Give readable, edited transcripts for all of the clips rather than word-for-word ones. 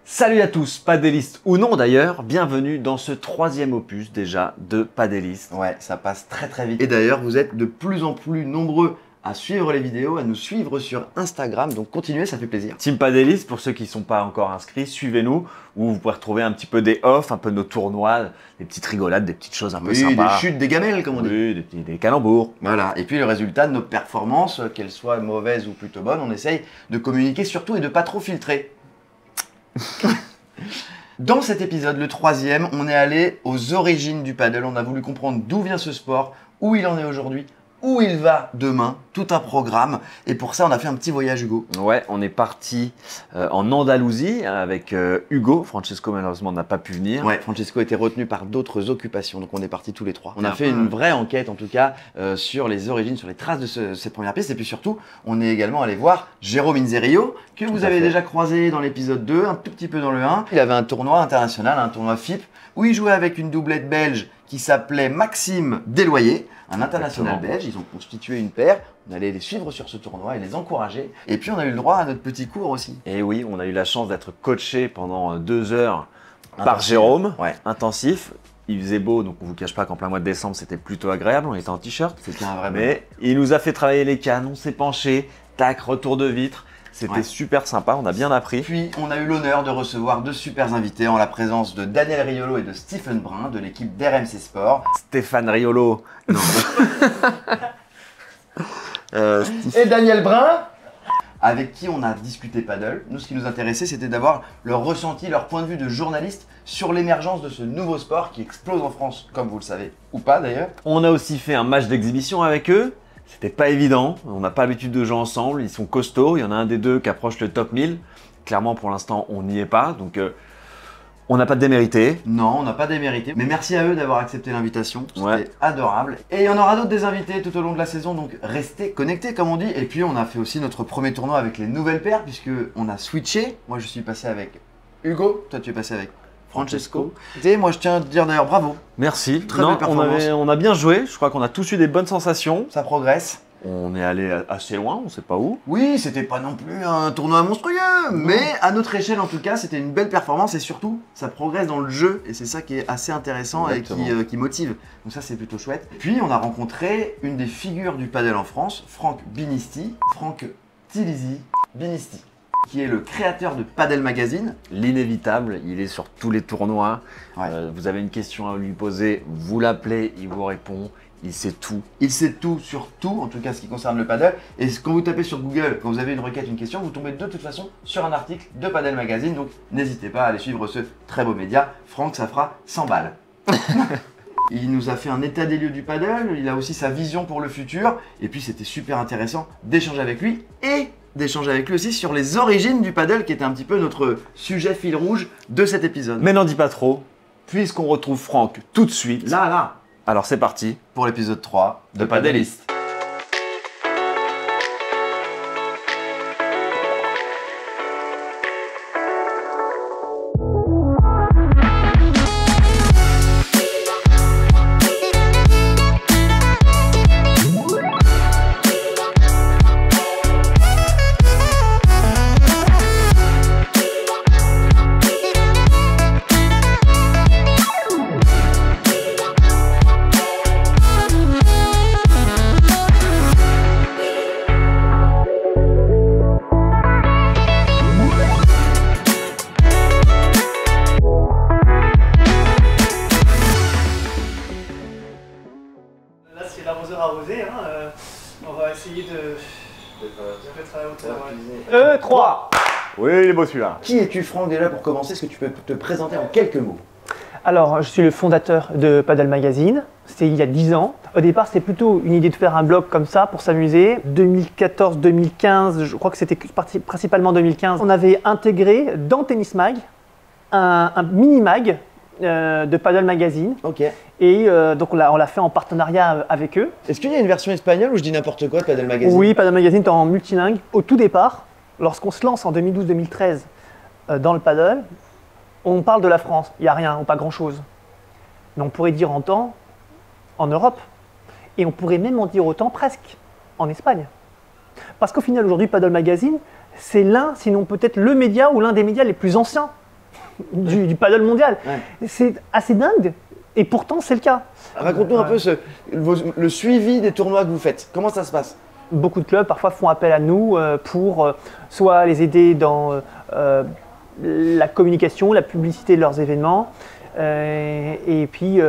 Salut à tous, padélistes ou non d'ailleurs, bienvenue dans ce troisième opus déjà de Padéliste. Ouais, ça passe très très vite. Et d'ailleurs, vous êtes de plus en plus nombreux à suivre les vidéos, à nous suivre sur Instagram, donc continuez, ça fait plaisir. Team Padéliste, pour ceux qui ne sont pas encore inscrits, suivez-nous, où vous pouvez retrouver un petit peu des off, un peu nos tournois, des petites rigolades, des petites choses un peu sympas. Des chutes, des gamelles comme on dit. Oui, des calembours. Voilà, et puis le résultat de nos performances, qu'elles soient mauvaises ou plutôt bonnes, on essaye de communiquer surtout et de pas trop filtrer. Dans cet épisode, le troisième, on est allé aux origines du paddle. On a voulu comprendre d'où vient ce sport, où il en est aujourd'hui, où il va demain, tout un programme. Et pour ça, on a fait un petit voyage, Hugo. Ouais, on est parti en Andalousie avec Hugo. Francesco, malheureusement, n'a pas pu venir. Ouais, Francesco était retenu par d'autres occupations, donc on est partis tous les trois. On a fait une vraie enquête, en tout cas, sur les origines, sur les traces de cette première piste. Et puis surtout, on est également allé voir Jérôme Inzerillo, que vous avez déjà croisé dans l'épisode 2, un tout petit peu dans le 1. Il avait un tournoi international, un tournoi FIP, où il jouait avec une doublette belge qui s'appelait Maxime Desloyer, un international belge. Ils ont constitué une paire. On allait les suivre sur ce tournoi et les encourager. Et puis on a eu le droit à notre petit cours aussi. Et oui, on a eu la chance d'être coaché pendant 2 heures par Jérôme, intensif. Il faisait beau, donc on ne vous cache pas qu'en plein mois de décembre, c'était plutôt agréable. On était en t-shirt. C'était un vrai Mais il nous a fait travailler les cannes, on s'est penché, tac, retour de vitre. C'était super sympa, on a bien appris. Puis on a eu l'honneur de recevoir 2 super invités en la présence de Daniel Riolo et de Stephen Brun de l'équipe d'RMC Sport. Stéphane Riolo. Non. Et Daniel Brun, avec qui on a discuté paddle. Nous, ce qui nous intéressait, c'était d'avoir leur ressenti, leur point de vue de journaliste sur l'émergence de ce nouveau sport qui explose en France, comme vous le savez, ou pas d'ailleurs. On a aussi fait un match d'exhibition avec eux. C'était pas évident, on n'a pas l'habitude de jouer ensemble, ils sont costauds, il y en a un des deux qui approche le top 1000. Clairement, pour l'instant, on n'y est pas, donc on n'a pas démérité. Non, on n'a pas démérité, mais merci à eux d'avoir accepté l'invitation, c'était adorable. Et il y en aura d'autres des invités tout au long de la saison, donc restez connectés comme on dit. Et puis on a fait aussi notre premier tournoi avec les nouvelles paires, puisque on a switché. Moi je suis passé avec Hugo, toi tu es passé avec Francesco. Et moi je tiens à te dire d'ailleurs bravo. Merci. Très belle performance. On a bien joué, je crois qu'on a tous eu des bonnes sensations. Ça progresse. On est allé assez loin, on ne sait pas où. Oui, c'était pas non plus un tournoi monstrueux, mais à notre échelle en tout cas, c'était une belle performance et surtout, ça progresse dans le jeu et c'est ça qui est assez intéressant et qui motive. Donc ça, c'est plutôt chouette. Puis on a rencontré une des figures du paddle en France, Franck Binisti, Franck Tilizi Binisti, qui est le créateur de Padel Magazine. L'inévitable, il est sur tous les tournois. Vous avez une question à lui poser, vous l'appelez, il vous répond. Il sait tout. Il sait tout sur tout, en tout cas ce qui concerne le paddle. Et quand vous tapez sur Google, quand vous avez une requête, une question, vous tombez de toute façon sur un article de Padel Magazine. Donc n'hésitez pas à aller suivre ce très beau média. Franck, ça fera 100 balles. Il nous a fait un état des lieux du paddle. Il a aussi sa vision pour le futur. Et puis c'était super intéressant d'échanger avec lui et d'échanger avec lui aussi sur les origines du paddle, qui était un petit peu notre sujet fil rouge de cet épisode. Mais n'en dis pas trop, puisqu'on retrouve Franck tout de suite. Là. Alors c'est parti pour l'épisode 3 de Padéliste. Arrosé, hein, on va essayer de mettre à la hauteur. 3. Oui, il est beau celui-là. Qui es-tu, Franck, déjà pour commencer? Est-ce que tu peux te présenter en quelques mots? Alors, je suis le fondateur de Padel Magazine. C'était il y a 10 ans. Au départ, c'était plutôt une idée de faire un blog comme ça pour s'amuser. 2014-2015, je crois que c'était principalement 2015, on avait intégré dans Tennis Mag un mini-mag de Padel Magazine. Ok. Et donc on l'a fait en partenariat avec eux. Est-ce qu'il y a une version espagnole ou je dis n'importe quoi de Padel Magazine? Oui, Padel Magazine est en multilingue. Au tout départ, lorsqu'on se lance en 2012-2013 dans le paddle, on parle de la France, il n'y a rien ou pas grand-chose. Mais on pourrait dire en temps en Europe. Et on pourrait même en dire autant presque en Espagne. Parce qu'au final, aujourd'hui, Padel Magazine, c'est l'un, sinon peut-être le média ou l'un des médias les plus anciens du paddle mondial. Ouais. C'est assez dingue, et pourtant c'est le cas. Raconte-nous un peu le suivi des tournois que vous faites. Comment ça se passe? Beaucoup de clubs parfois font appel à nous pour soit les aider dans la communication, la publicité de leurs événements, et puis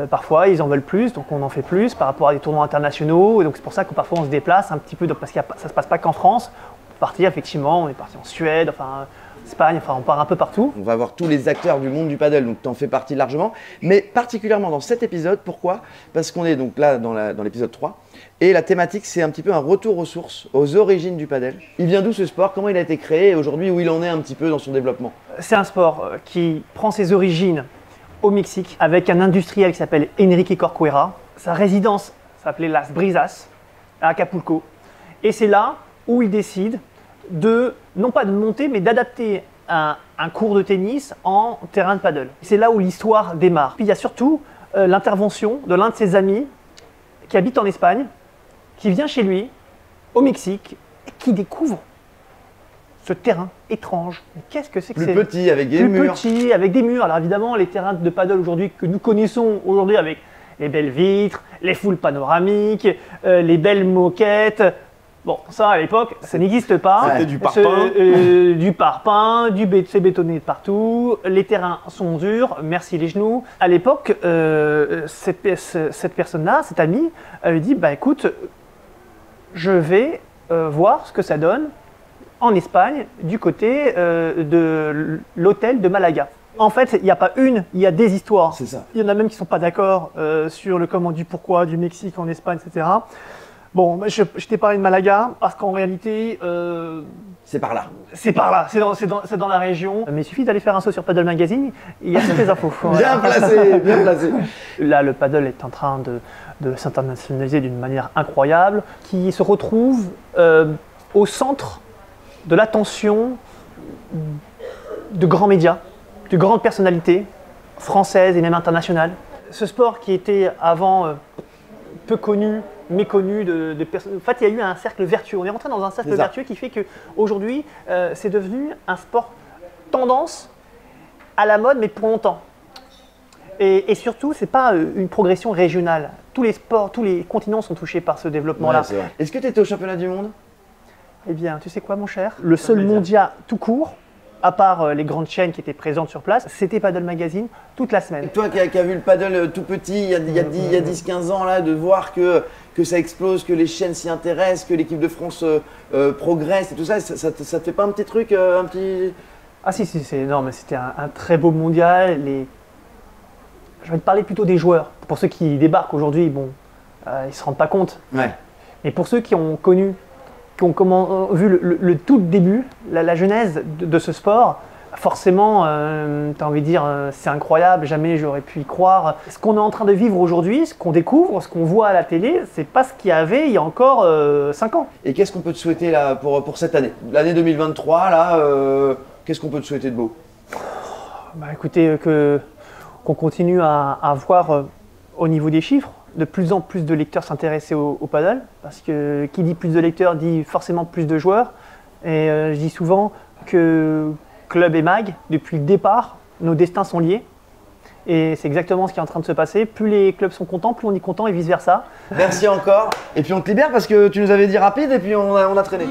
parfois ils en veulent plus, donc on en fait plus par rapport à des tournois internationaux, et donc c'est pour ça que parfois on se déplace un petit peu, parce que ça ne se passe pas qu'en France. On peut partir effectivement, on est parti en Suède, enfin Espagne, enfin on part un peu partout. On va voir tous les acteurs du monde du paddle, donc tu en fais partie largement, mais particulièrement dans cet épisode. Pourquoi? Parce qu'on est donc là dans l'épisode 3, et la thématique c'est un petit peu un retour aux sources, aux origines du paddle. Il vient d'où ce sport? Comment il a été créé et aujourd'hui où il en est un petit peu dans son développement? C'est un sport qui prend ses origines au Mexique avec un industriel qui s'appelle Enrique Corcuera. Sa résidence s'appelait Las Brisas à Acapulco, et c'est là où il décide non pas de monter, mais d'adapter un cours de tennis en terrain de paddle. C'est là où l'histoire démarre. Puis il y a surtout l'intervention de l'un de ses amis qui habite en Espagne, qui vient chez lui, au Mexique, et qui découvre ce terrain étrange. Mais qu'est-ce que c'est que Plus petit, avec des murs. Plus petit, avec des murs. Alors évidemment, les terrains de paddle aujourd'hui que nous connaissons aujourd'hui avec les belles vitres, les foules panoramiques, les belles moquettes. Bon, ça à l'époque, ça n'existe pas. C'était du parpaing. Du parpaing, c'est bétonné de partout, les terrains sont durs, merci les genoux. À l'époque, cette personne-là, cet ami, lui dit bah écoute, je vais voir ce que ça donne en Espagne, du côté de l'hôtel de Malaga. En fait, il n'y a pas une, il y a des histoires. C'est ça. Il y en a même qui ne sont pas d'accord sur le comment, du pourquoi, du Mexique en Espagne, etc. Bon, je t'ai parlé de Malaga parce qu'en réalité, c'est par là. C'est par là, c'est dans la région. Mais il suffit d'aller faire un saut sur Paddle Magazine, il y a toutes les infos. Bien placé, bien placé. Là, le paddle est en train de s'internationaliser d'une manière incroyable, qui se retrouve au centre de l'attention de grands médias, de grandes personnalités françaises et même internationales. Ce sport qui était avant peu connu, méconnu de personnes. En fait, il y a eu un cercle vertueux. On est rentré dans un cercle vertueux qui fait qu'aujourd'hui, c'est devenu un sport tendance à la mode, mais pour longtemps. Et surtout, ce n'est pas une progression régionale. Tous les sports, tous les continents sont touchés par ce développement-là. Ouais, est-ce que tu étais au championnat du monde? Eh bien, tu sais quoi, mon cher? Le seul mondial tout court, à part les grandes chaînes qui étaient présentes sur place, c'était Paddle Magazine toute la semaine. Toi qui as vu le paddle tout petit, il y a 10-15 ans, là, de voir que ça explose, que les chaînes s'y intéressent, que l'équipe de France progresse et tout ça, ça te fait pas un petit truc, un petit… Ah si, non, mais c'était un très beau mondial. Je vais te parler plutôt des joueurs. Pour ceux qui débarquent aujourd'hui, bon, ils ne se rendent pas compte. Ouais. Mais pour ceux qui ont connu, qui ont vu le tout début, la genèse de ce sport, forcément, tu as envie de dire, c'est incroyable, jamais j'aurais pu y croire. Ce qu'on est en train de vivre aujourd'hui, ce qu'on découvre, ce qu'on voit à la télé, c'est pas ce qu'il y avait il y a encore 5 ans. Et qu'est-ce qu'on peut te souhaiter là, pour cette année? L'année 2023, là, qu'est-ce qu'on peut te souhaiter de beau? Bah, écoutez, qu'on continue à voir au niveau des chiffres, de plus en plus de lecteurs s'intéresser au paddle, parce que qui dit plus de lecteurs dit forcément plus de joueurs. Et je dis souvent que club et mag, depuis le départ, nos destins sont liés. Et c'est exactement ce qui est en train de se passer. Plus les clubs sont contents, plus on est content et vice versa. Merci encore. Et puis on te libère parce que tu nous avais dit rapide et puis on a traîné.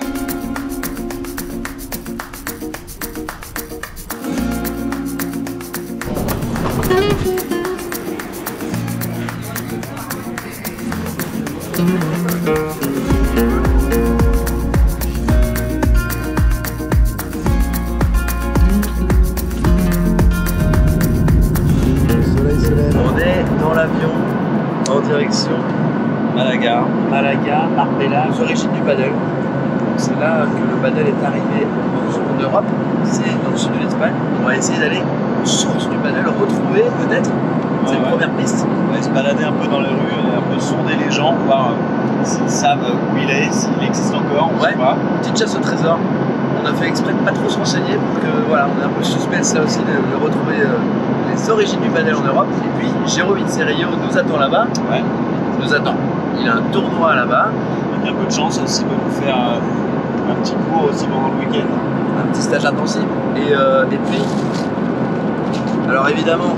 On est dans l'avion en direction Malaga, Marbella, les origines du paddle. c'est là que le paddle est arrivé en Europe, c'est dans le sud de l'Espagne. On va essayer d'aller aux sources du paddle, retrouver peut-être cette première piste. On va se balader un peu dans les rues, un peu sonder les gens, voir s'ils savent où il est, s'il existe encore, on sait pas. Petite chasse au trésor. On a fait exprès de pas trop se renseigner pour que voilà, on est un peu suspense là aussi de retrouver les origines du paddle en Europe. Et puis Jérôme Inserio nous attend là-bas. Ouais. Il nous attend. Il a un tournoi là-bas. Avec un peu de chance aussi, il va nous faire un petit cours aussi pendant le week-end. Un petit stage intensif. Et puis Alors évidemment,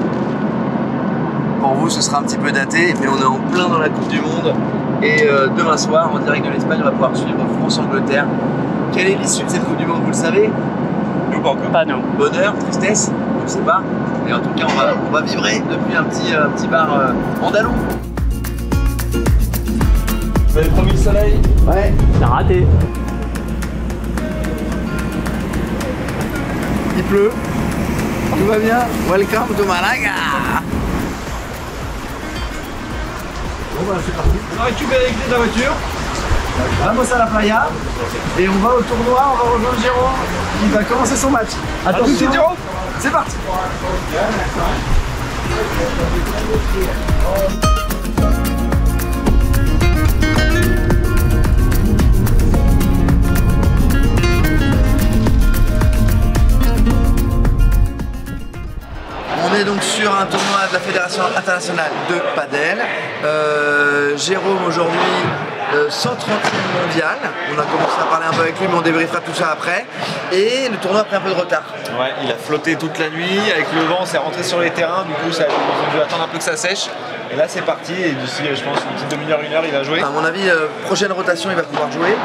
pour vous ce sera un petit peu daté, mais on est en plein dans la Coupe du Monde. Et demain soir, en direct de l'Espagne, on va pouvoir suivre France-Angleterre. Quelle est l'issue de cette Coupe du Monde, vous le savez? Nous pas encore. Pas nous. Bonheur, tristesse, je ne sais pas. Et en tout cas, on va vibrer depuis un petit bar andalou. Vous avez promis le soleil? Ouais. T'as raté. Il pleut. Tout va bien. Welcome to Malaga. Bon bah c'est parti. On a récupéré les clés de la voiture. Vamos à la playa. Et on va au tournoi, on va rejoindre Jérôme qui va commencer son match. Attention, Jérôme. C'est parti. On est donc sur un tournoi de la Fédération internationale de padel. Jérôme aujourd'hui 130e mondial. On a commencé à parler un peu avec lui, mais on débriefera tout ça après. Et le tournoi a pris un peu de retard. Ouais, il a flotté toute la nuit. Avec le vent, on s'est rentré sur les terrains. Du coup, ils ont dû attendre un peu que ça sèche. Et là, c'est parti. Et d'ici, je pense, une petite demi-heure, une heure, il va jouer. À mon avis, prochaine rotation, il va pouvoir jouer.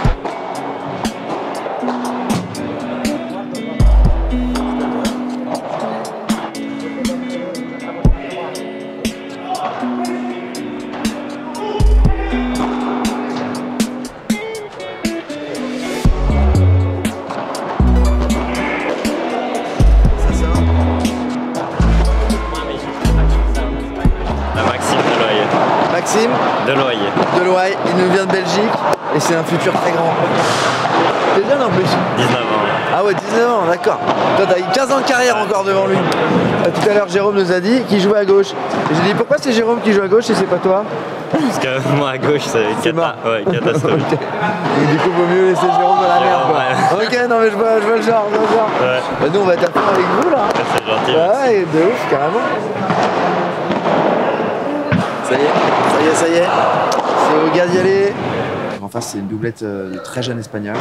Maxime Deloye, il nous vient de Belgique et c'est un futur très grand. T'es jeune en plus? 19 ans. Ah ouais, 19 ans, d'accord. Toi t'as 15 ans de carrière encore devant lui. Tout à l'heure Jérôme nous a dit qu'il jouait à gauche. Et j'ai dit pourquoi c'est Jérôme qui joue à gauche et c'est pas toi? Parce que moi à gauche c'est mort. Ouais, catastrophique. Okay. Et du coup vaut mieux laisser Jérôme dans la merde quoi. Ouais. Ok, non mais je vois le genre, Ouais. Bah, nous on va taper avec vous là. C'est gentil. Bah ouais, de ouf carrément. Ça y est. C'est au gars d'y aller. En face, c'est une doublette de très jeunes espagnols,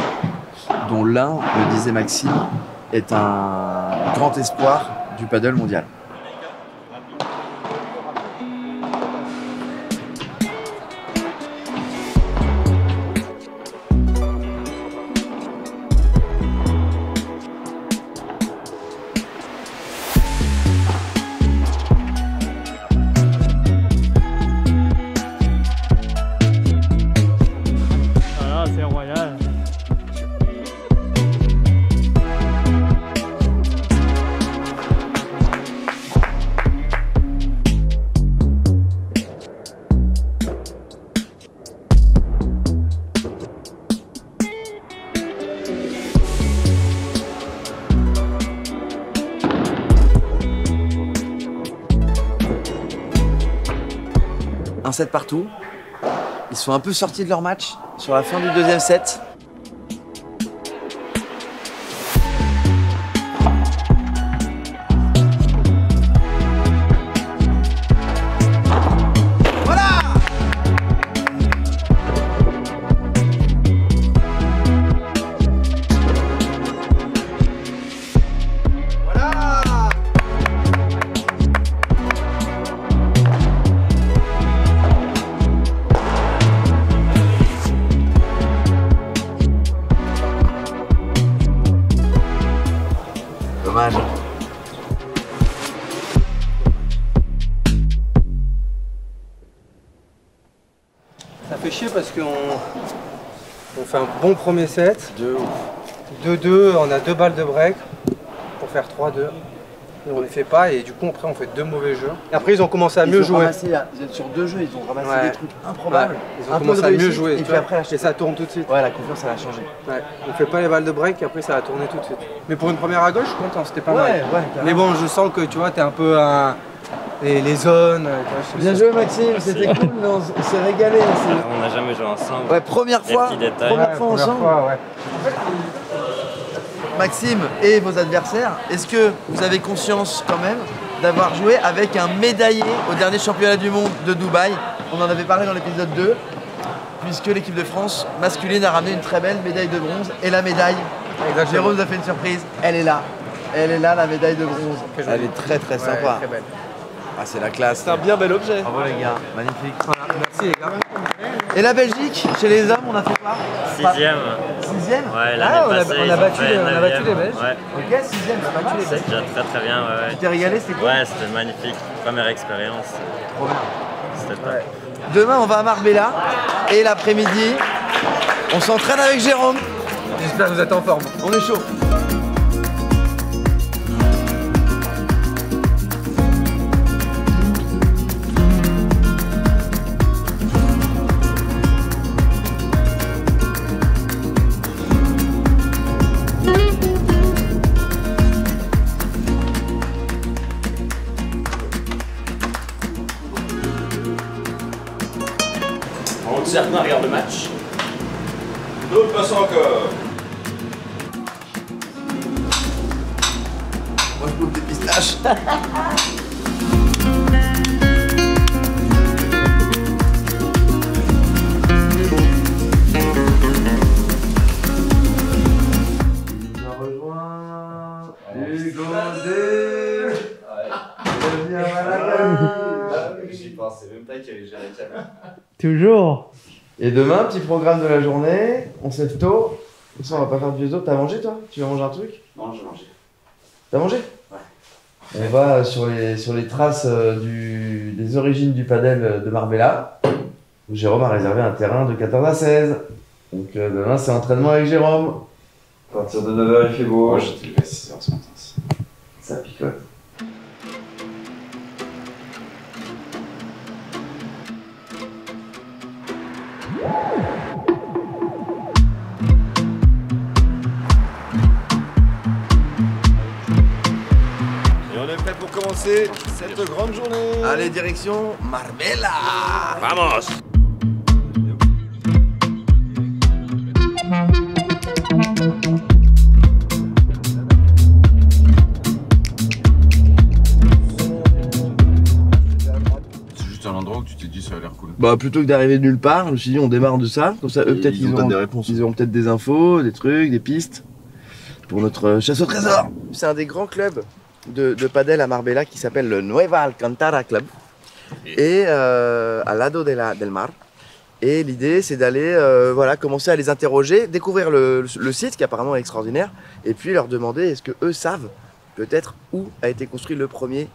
dont l'un, le disait Maxime, est un grand espoir du paddle mondial. C'est royal. Un set partout. Ils sont un peu sortis de leur match sur la fin du deuxième set. Dommage. Ça fait chier parce qu'on fait un bon premier set. 2-2, on a 2 balles de break pour faire 3-2. Et on les fait pas et du coup après on fait 2 mauvais jeux. Et après ils ont commencé à mieux jouer. Ils êtes sur 2 jeux, ils ont ramassé des trucs improbables. Ouais. Ils ont commencé à mieux jouer. Et puis après, et ça tourne tout de suite. ouais, la confiance elle a changé. Ouais. On fait pas les balles de break et après ça a tourné tout de suite. Mais pour une première à gauche, je suis content, c'était pas mal. Ouais, Mais bon, je sens que tu vois, t'es un peu un... les zones. Bien joué Maxime, c'était cool, mais on s'est régalé. On n'a jamais joué ensemble. Ouais, première fois, petits détails. première fois ensemble. Ouais. Maxime et vos adversaires, est-ce que vous avez conscience quand même d'avoir joué avec un médaillé au dernier championnat du monde de Dubaï? On en avait parlé dans l'épisode 2, puisque l'équipe de France masculine a ramené une très belle médaille de bronze et la médaille. Exactement. Jérôme nous a fait une surprise, elle est là. Elle est là, la médaille de bronze. Elle est très très sympa. Très belle. Ah, c'est la classe. C'est un bien bel objet. Bravo les gars, magnifique. Voilà, merci les gars. Et la Belgique, chez les hommes, on a fait quoi? 6ème. 6ème? Ouais, Ah, l'année passée, on a ils ont battu fait les- on a battu 9e. les Belges. Ouais, Ok, 6ème, c'est pas mal. c'est déjà très bien, ouais. Tu t'es régalé, c'était cool? Ouais, c'était magnifique. Première expérience. Trop bien. C'était top. Demain, on va à Marbella et l'après-midi, on s'entraîne avec Jérôme. J'espère que vous êtes en forme. On est chaud. Certains regardent le match, d'autres passent encore. Moi, je coupe des pistaches. J'y pensais même pas qu'il y avait géré le canal. Toujours. Et demain, petit programme de la journée, on se lève tôt. Et ça, on va pas faire de vieux os. T'as mangé toi? Tu vas manger un truc? Non, j'ai mangé. T'as mangé? Ouais. On va sur les traces des origines du padel de Marbella, où Jérôme a réservé un terrain de 14 à 16. Donc demain, c'est entraînement avec Jérôme. À partir de 9h, il fait beau. Moi, j'étais levé à 6h ce matin. Ça picote. Et on est prêt pour commencer cette grande journée. Allez, direction Marbella. Vamos! C'est juste un endroit où tu t'es dit ça a l'air cool. Bah plutôt que d'arriver de nulle part, je me suis dit on démarre de ça, comme ça eux peut-être ils ont peut-être des réponses. ils auront peut-être des infos, des trucs, des pistes pour notre chasse au trésor. C'est un des grands clubs de padel à Marbella qui s'appelle le Nueva Alcantara Club et à Lado del Mar. Et l'idée c'est d'aller voilà, commencer à les interroger, découvrir le site qui apparemment est extraordinaire et puis leur demander est-ce que eux savent peut-être où a été construit le premier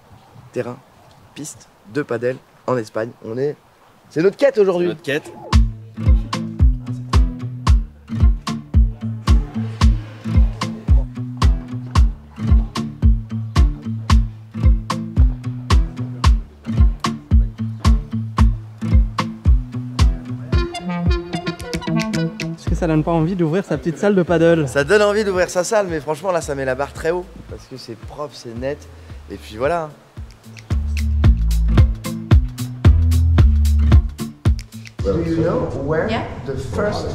terrain piste de padel en Espagne. C'est notre quête aujourd'hui. Notre quête. Est-ce que ça donne pas envie d'ouvrir sa petite salle de paddle? Ça donne envie d'ouvrir sa salle, mais franchement là ça met la barre très haut parce que c'est propre, c'est net et puis voilà. Do you know where Yeah. the first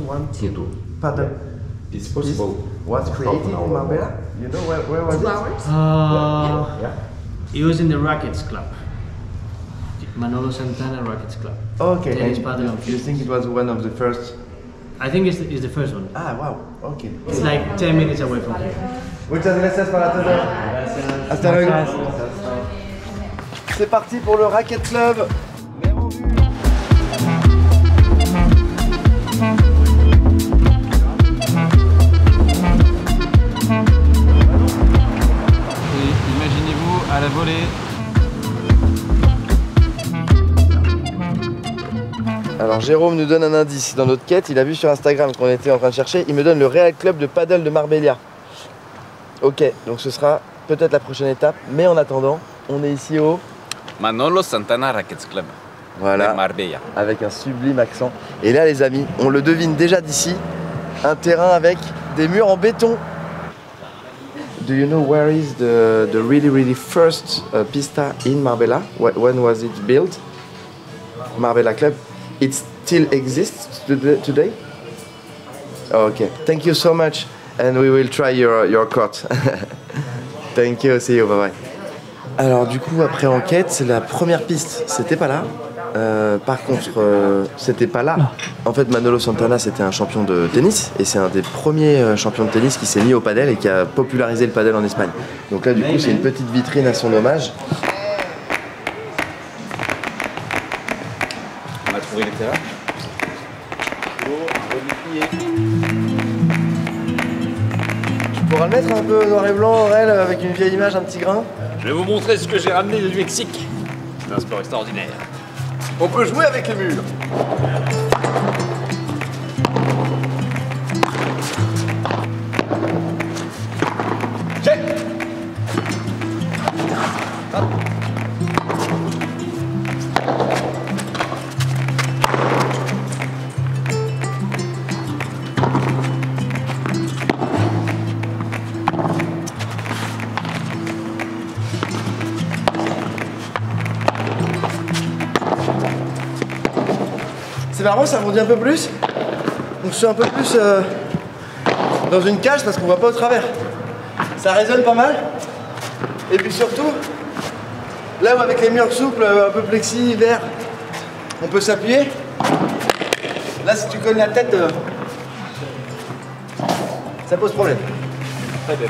one paddle It's possible. was created in Marbella? You know where was 2 it? hours? It was in the Rackets Club. Manolo Santana Rackets Club. Okay, Tennis and paddle on you think it was one of the first? I think it's the first one. Ah, wow, okay. It's like 10 minutes away from here. Muchas gracias para todo. Hasta luego. C'est parti pour le Racket Club. Imaginez-vous à la volée. Alors Jérôme nous donne un indice dans notre quête, il a vu sur Instagram qu'on était en train de chercher, il me donne le Real Club de paddle de Marbella. Ok, donc ce sera peut-être la prochaine étape, mais en attendant, on est ici au... Manolo Santana Rackets Club. Voilà, De Marbella. avec un sublime accent. Et là les amis, on le devine déjà d'ici, un terrain avec des murs en béton. Do you know where is the really first pista in Marbella? When was it built? Marbella Club. It still exists today? Okay, thank you so much and we will try your court. Thank you, see you, bye bye. Alors du coup, après enquête, la première piste, c'était pas là. Par contre, c'était pas là. En fait, Manolo Santana, c'était un champion de tennis et c'est un des premiers champions de tennis qui s'est mis au padel et qui a popularisé le padel en Espagne. Donc là, du coup, c'est une petite vitrine à son hommage. On a trouvé les terrains. Tu pourras le mettre un peu noir et blanc, Aurel, avec une vieille image, un petit grain? Je vais vous montrer ce que j'ai ramené du Mexique. C'est un sport extraordinaire. On peut jouer avec les murs. C'est marrant, ça rebondit un peu plus. On se fait un peu plus dans une cage parce qu'on voit pas au travers. Ça résonne pas mal. Et puis surtout, là où avec les murs souples, un peu plexi, verre, on peut s'appuyer. Là, si tu cognes la tête, ça pose problème. Très bien.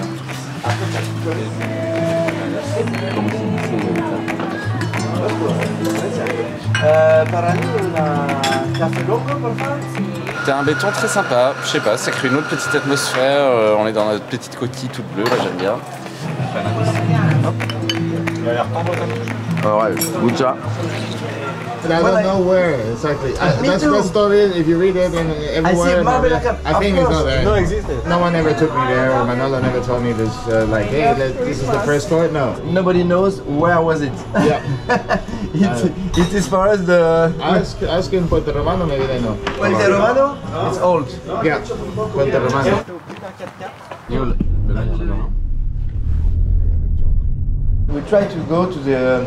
C'est un béton très sympa, je sais pas, ça crée une autre petite atmosphère, on est dans notre petite coquille toute bleue, là j'aime bien. Il a l'air tendre ta touche. Alright, good job. But I don't know where exactly. That's the story. If you read it in everywhere, I think it's not there. No existed. No one ever took me there. Manolo never told me this. Like, hey, this is the first court. No. Nobody knows where was it. Yeah. It is for us the. Ask in Puerto Romano, maybe they know. Puente Romano? It's old. Yeah. Puerto Romano. We try to go to the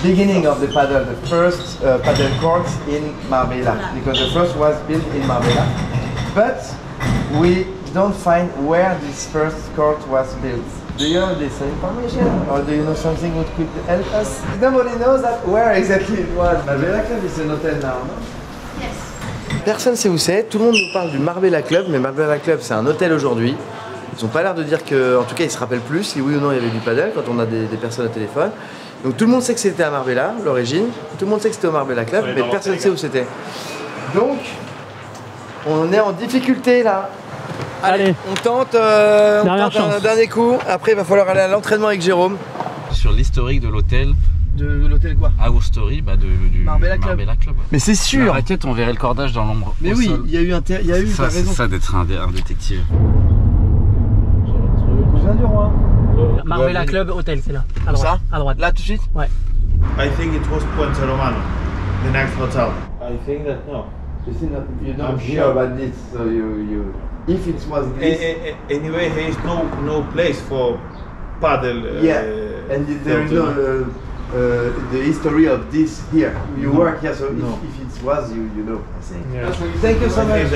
beginning of the paddle, the first paddle court in Marbella, because the first was built in Marbella, but we don't find where this first court was built. Do you have this information, or do you know something that could help us? Nobody knows that where exactly it was. Marbella Club is an hotel now, no? Yes. Personne ne sait où c'est, tout le monde nous parle du Marbella Club, mais Marbella Club c'est un hôtel aujourd'hui. Ils n'ont pas l'air de dire que, en tout cas ils se rappellent plus si oui ou non il y avait du paddle quand on a des personnes au téléphone. Donc tout le monde sait que c'était à Marbella, l'origine, tout le monde sait que c'était au Marbella Club, mais personne ne sait où c'était. Donc, on est en difficulté là. Allez, on tente un dernier coup, après il va falloir aller à l'entraînement avec Jérôme. Sur l'historique de l'hôtel. De l'hôtel quoi? Our Story, bah du Marbella Club. Mais c'est sûr. La raquette, on verrait le cordage dans l'ombre. Mais oui, il y a eu ça, t'as raison. C'est ça d'être un détective. Le cousin du roi. Marbella Club Hôtel, c'est là. À droite. Ça? À droite. Là tout de suite? Ouais. I think it was Puente Romano, the next hotel. I think that no. You don't I'm hear sure. about this, so you if it was this. Anyway, there is no place for paddle. Yeah, and there is no the history of this here. You work here, so No. if it was, you know. I think. Yeah. Thank you so much.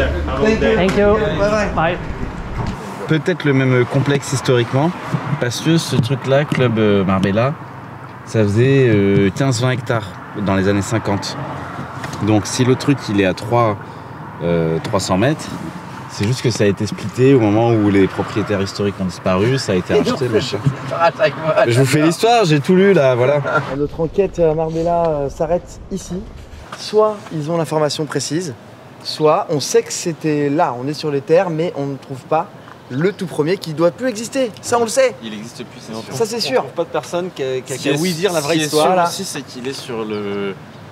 Thank you. Thank you. Bye bye. Bye. Peut-être le même complexe historiquement, parce que ce truc-là, Club Marbella, ça faisait 15-20 hectares dans les années 50. Donc si le truc il est à 300 mètres, c'est juste que ça a été splitté au moment où les propriétaires historiques ont disparu, ça a été racheté le chien. Je vous fais l'histoire, j'ai tout lu là, voilà. Notre enquête à Marbella s'arrête ici. Soit ils ont l'information précise, soit on sait que c'était là, on est sur les terres, mais on ne trouve pas le tout premier qui doit plus exister. Ça on le sait. Il n'existe plus, c'est sûr. Ça c'est sûr. On trouve pas de personne qui a ouï dire la vraie histoire. Là. Si c'est qu'il est sur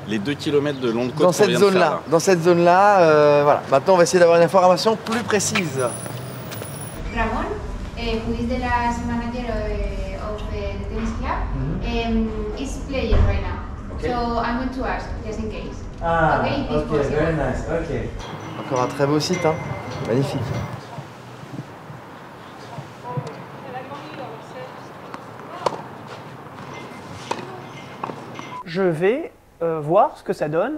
les 2 km de long de côte. Dans cette zone-là. Dans cette zone-là, voilà. Maintenant on va essayer d'avoir une information plus précise. Ramon, who is the last manager of the tennis club, is playing right now. Okay. So I'm going to ask, just in case. Ah, okay, ok, very nice, ok. Encore un très beau site, hein. Magnifique. Je vais voir ce que ça donne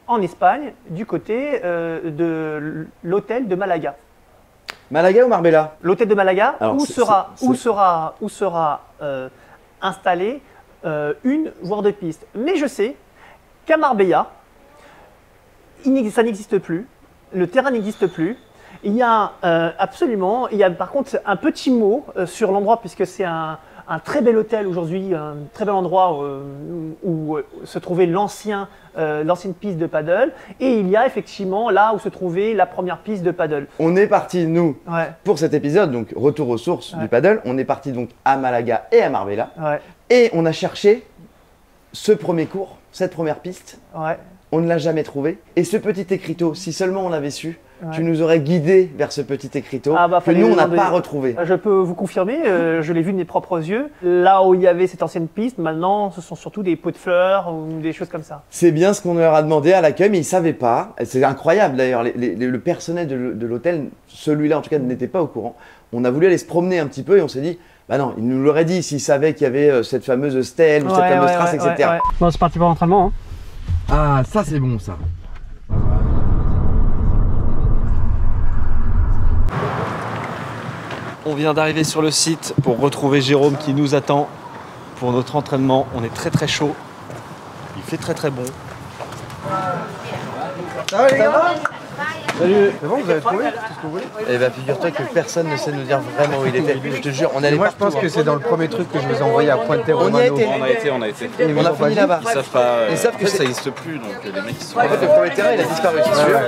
en Espagne du côté de l'hôtel de Malaga. Malaga ou Marbella? L'hôtel de Malaga, alors, où sera installée une voire deux pistes. Mais je sais qu'à Marbella, ça n'existe plus, le terrain n'existe plus. Il y a par contre un petit mot sur l'endroit, puisque c'est un très bel hôtel aujourd'hui, un très bel endroit où se trouvait l'ancienne piste de paddle. Et il y a effectivement là où se trouvait la première piste de paddle. On est parti, nous, pour cet épisode, donc retour aux sources du paddle. On est parti donc à Malaga et à Marbella. Et on a cherché ce premier cours, cette première piste. On ne l'a jamais trouvé. Et ce petit écriteau, si seulement on l'avait su, tu nous aurais guidé vers ce petit écriteau que nous, on n'a pas retrouvé. Je peux vous confirmer, je l'ai vu de mes propres yeux. Là où il y avait cette ancienne piste, maintenant, ce sont surtout des pots de fleurs ou des choses comme ça. C'est bien ce qu'on leur a demandé à l'accueil, mais ils ne savaient pas. C'est incroyable d'ailleurs, le personnel de l'hôtel, celui-là en tout cas, n'était pas au courant. On a voulu aller se promener un petit peu et on s'est dit, bah non, ils nous l'auraient dit s'ils savaient qu'il y avait cette fameuse stèle ou cette fameuse trace, etc. Bon, c'est parti pour l'entraînement. Ah, ça c'est bon ça. On vient d'arriver sur le site pour retrouver Jérôme qui nous attend pour notre entraînement. On est très chaud. Il fait très bon. Ça va les gars? Salut. C'est bon, vous avez trouvé tout ce que vous voulez? Eh bien, figure-toi que personne ne sait nous dire vraiment où il était. Je te jure, on est allé Moi, je pense que c'est dans le premier truc que je vous ai envoyé à Pointe Romano. On a été. Et on a fini là-bas. Ils savent pas. Ils savent que ça n'existe plus, donc les mecs ils sont. En fait, le premier terrain, il a disparu, c'est sûr.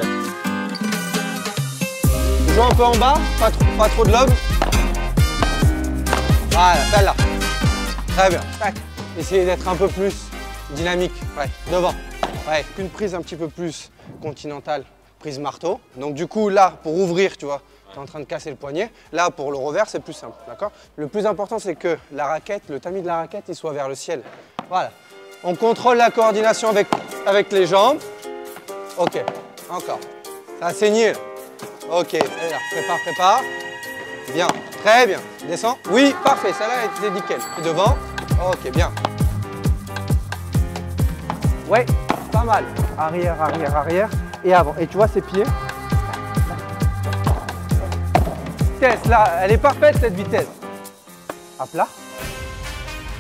Joue un peu en bas, pas trop de lobe. Voilà, celle-là. Très bien. Essayez d'être un peu plus dynamique. Devant. Qu'une prise un petit peu plus continentale. Prise marteau. Donc du coup, là, pour ouvrir, tu vois, tu es en train de casser le poignet. Là, pour le revers, c'est plus simple, d'accord? Le plus important, c'est que la raquette, le tamis de la raquette, il soit vers le ciel. Voilà. On contrôle la coordination avec les jambes. Ok, encore. Ça a saigné, là. Ok, et là, prépare. Bien, très bien. Descends. Oui, parfait, ça là, c'est nickel. Et devant. Ok, bien. Ouais, pas mal. Arrière. Et avant. Et tu vois ces pieds? Vitesse, là, elle est parfaite cette vitesse. À plat.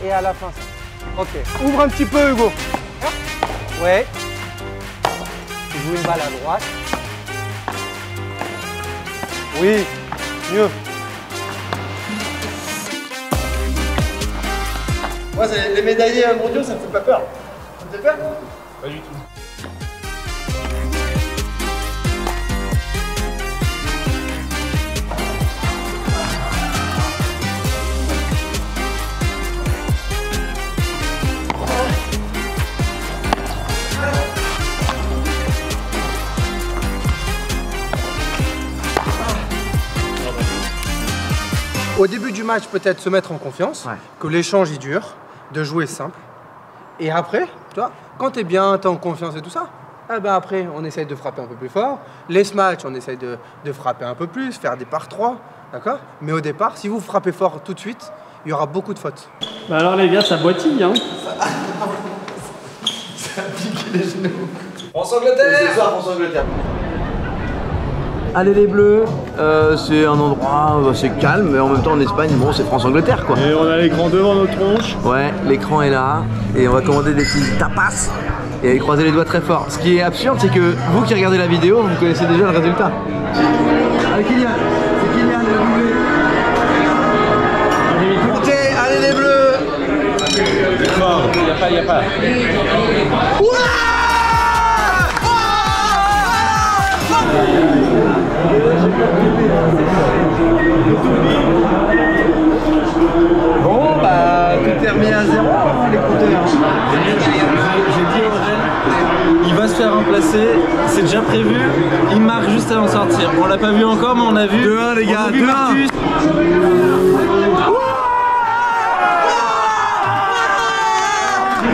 Et à la fin. Ok. Ouvre un petit peu, Hugo. Ouais. Tu joues une balle à droite. Oui. Mieux. Moi, les médaillés mondiaux, ça me fait pas peur. Ça te fait peur? Pas du tout. Au début du match, peut-être se mettre en confiance, que l'échange y dure, de jouer simple. Et après, tu vois, quand t'es bien, t'es en confiance et tout ça, eh ben après, on essaye de frapper un peu plus fort. Les match, on essaye de frapper un peu plus, faire des par 3, d'accord? Mais au départ, si vous frappez fort tout de suite, il y aura beaucoup de fautes. Bah alors les gars, ça boitille, hein? Ça pique les genoux. France-Angleterre! C'est ça, France-Angleterre. Allez les Bleus, c'est un endroit assez calme, mais en même temps en Espagne, bon, c'est France-Angleterre quoi. Et on a l'écran devant nos tronches. Ouais, l'écran est là, et on va commander des petits tapas, et aller croiser les doigts très fort. Ce qui est absurde, c'est que vous qui regardez la vidéo, vous connaissez déjà le résultat. Allez Kylian, c'est Kylian, le doublé. Montez, allez les Bleus! Il y a pas. Bon bah tout est remis à zéro les compteurs. J'ai dit au Ren, il va se faire remplacer, c'est déjà prévu, il marque juste avant de sortir. On l'a pas vu encore mais on a vu. 2-1 les gars, 2-1.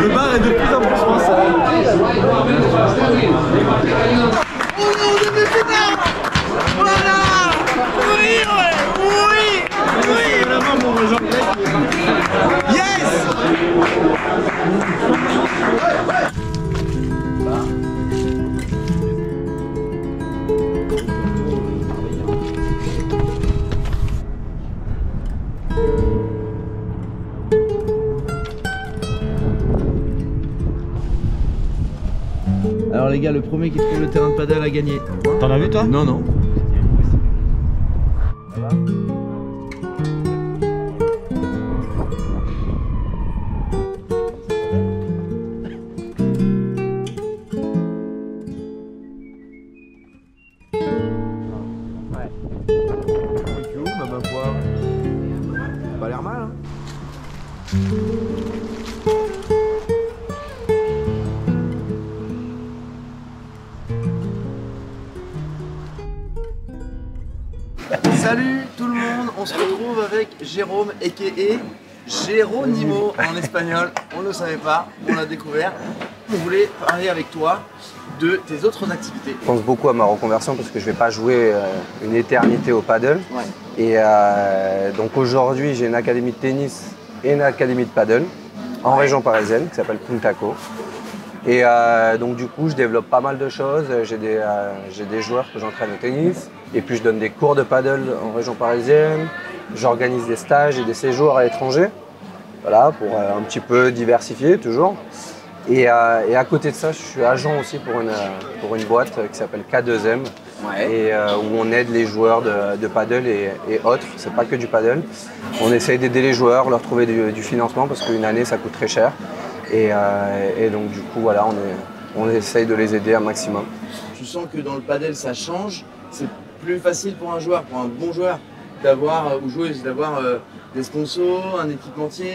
Le bar est de plus en plus français. Alors les gars, le premier qui trouve le terrain de paddle a gagné. T'en as vu toi? Non, non. Pas l'air mal, hein. Salut tout le monde, on se retrouve avec Jérôme a.k.a. Geronimo en espagnol, on ne le savait pas, on l'a découvert. On voulait parler avec toi de tes autres activités. Je pense beaucoup à ma reconversion parce que je ne vais pas jouer une éternité au paddle. Ouais. Et donc aujourd'hui, j'ai une académie de tennis et une académie de paddle en région parisienne qui s'appelle Puntaco. Et donc du coup, je développe pas mal de choses. J'ai des joueurs que j'entraîne au tennis. Et puis je donne des cours de paddle en région parisienne. J'organise des stages et des séjours à l'étranger. Voilà, pour un petit peu diversifier toujours. Et à côté de ça, je suis agent aussi pour une boîte qui s'appelle K2M. Ouais. Et où on aide les joueurs de paddle et autres. C'est pas que du paddle. On essaye d'aider les joueurs, leur trouver du financement parce qu'une année ça coûte très cher. Et donc du coup voilà, on essaye de les aider un maximum. Tu sens que dans le paddle ça change, c'est plus facile pour un joueur, pour un bon joueur, d'avoir ou joueuse, d'avoir des sponsors, un équipementier,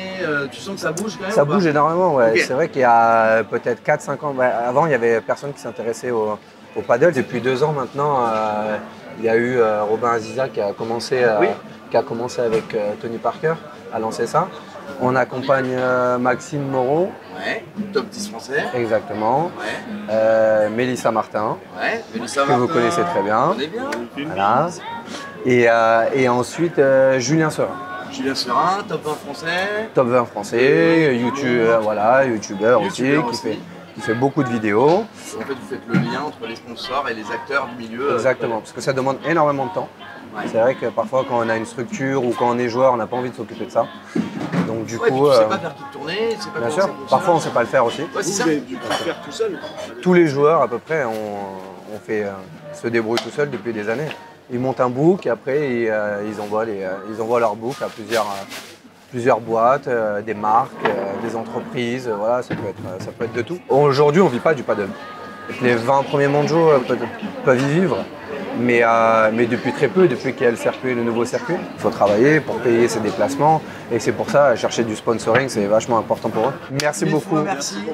tu sens que ça bouge quand même? Ça bouge énormément, ouais. Okay. C'est vrai qu'il y a peut-être 4-5 ans, avant il n'y avait personne qui s'intéressait au paddle. Depuis 2 ans maintenant, il y a eu Robin Aziza qui a commencé avec Tony Parker à lancer ça. On accompagne Maxime Moreau. Ouais, top 10 français. Exactement. Ouais. Mélissa Martin. Ouais, Mélissa que Martin. vous connaissez très bien. On est bien. Voilà. Et ensuite Julien Serin. Julien Serin, top 20 français. Top 20 français, youtubeur aussi, qui fait beaucoup de vidéos. En fait, vous faites le lien entre les sponsors et les acteurs du milieu. Exactement, parce que ça demande énormément de temps. Ouais. C'est vrai que parfois quand on a une structure ou quand on est joueur, on n'a pas envie de s'occuper de ça. Donc du coup, tu sais pas faire toute tournée, tu sais pas bien comment sûr, ça fonctionne. parfois on ne sait pas le faire aussi. Ouais, c'est ça. Tu peux faire tout seul. Tous les joueurs à peu près se débrouillent tout seuls depuis des années. Ils montent un book et après ils envoient leur book à plusieurs boîtes, des marques, des entreprises, voilà, ça peut être de tout. Aujourd'hui, on ne vit pas du paddle. Les 20 premiers mondiaux peuvent y vivre, mais depuis très peu, depuis qu'il y a le nouveau circuit, il faut travailler pour payer ses déplacements et c'est pour ça, chercher du sponsoring, c'est vachement important pour eux. Merci beaucoup.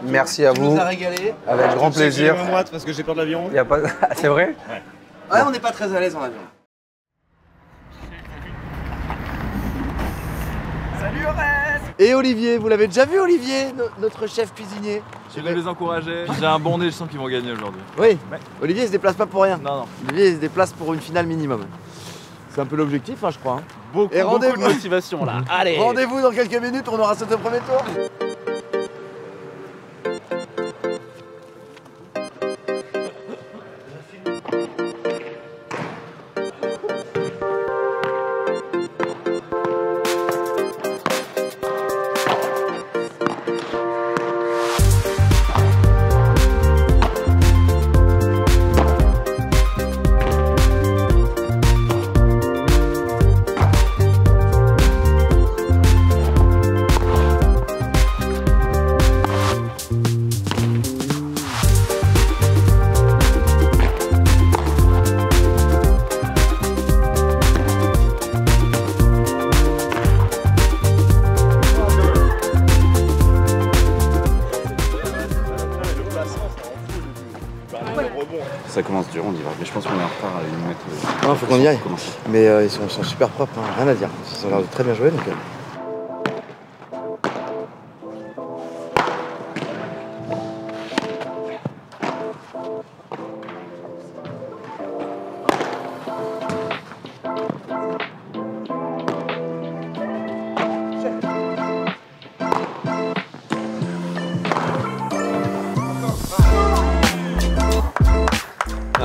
Merci à Tu vous. nous as régalé. Avec grand plaisir. J'ai moite parce que j'ai peur de l'avion. C'est vrai? Ouais, on n'est pas très à l'aise en avion. Salut Aurel! Et Olivier, vous l'avez déjà vu Olivier, notre chef cuisinier? Je vais les encourager. J'ai un bon nez, je sens qu'ils vont gagner aujourd'hui. Oui, Ouais. Olivier il se déplace pas pour rien. Non, non. Olivier il se déplace pour une finale minimum. C'est un peu l'objectif, hein, je crois. Hein. Beaucoup, Et beaucoup de rendez-vous. motivation là. Allez. Rendez-vous dans quelques minutes, on aura ce premier tour. Ça commence dur, on dirait. Mais je pense qu'on est en retard à 1 mètre. Non, faut qu'on y aille. Mais ils sont super propres, hein, rien à dire. Ils ont l'air de très bien jouer. Donc,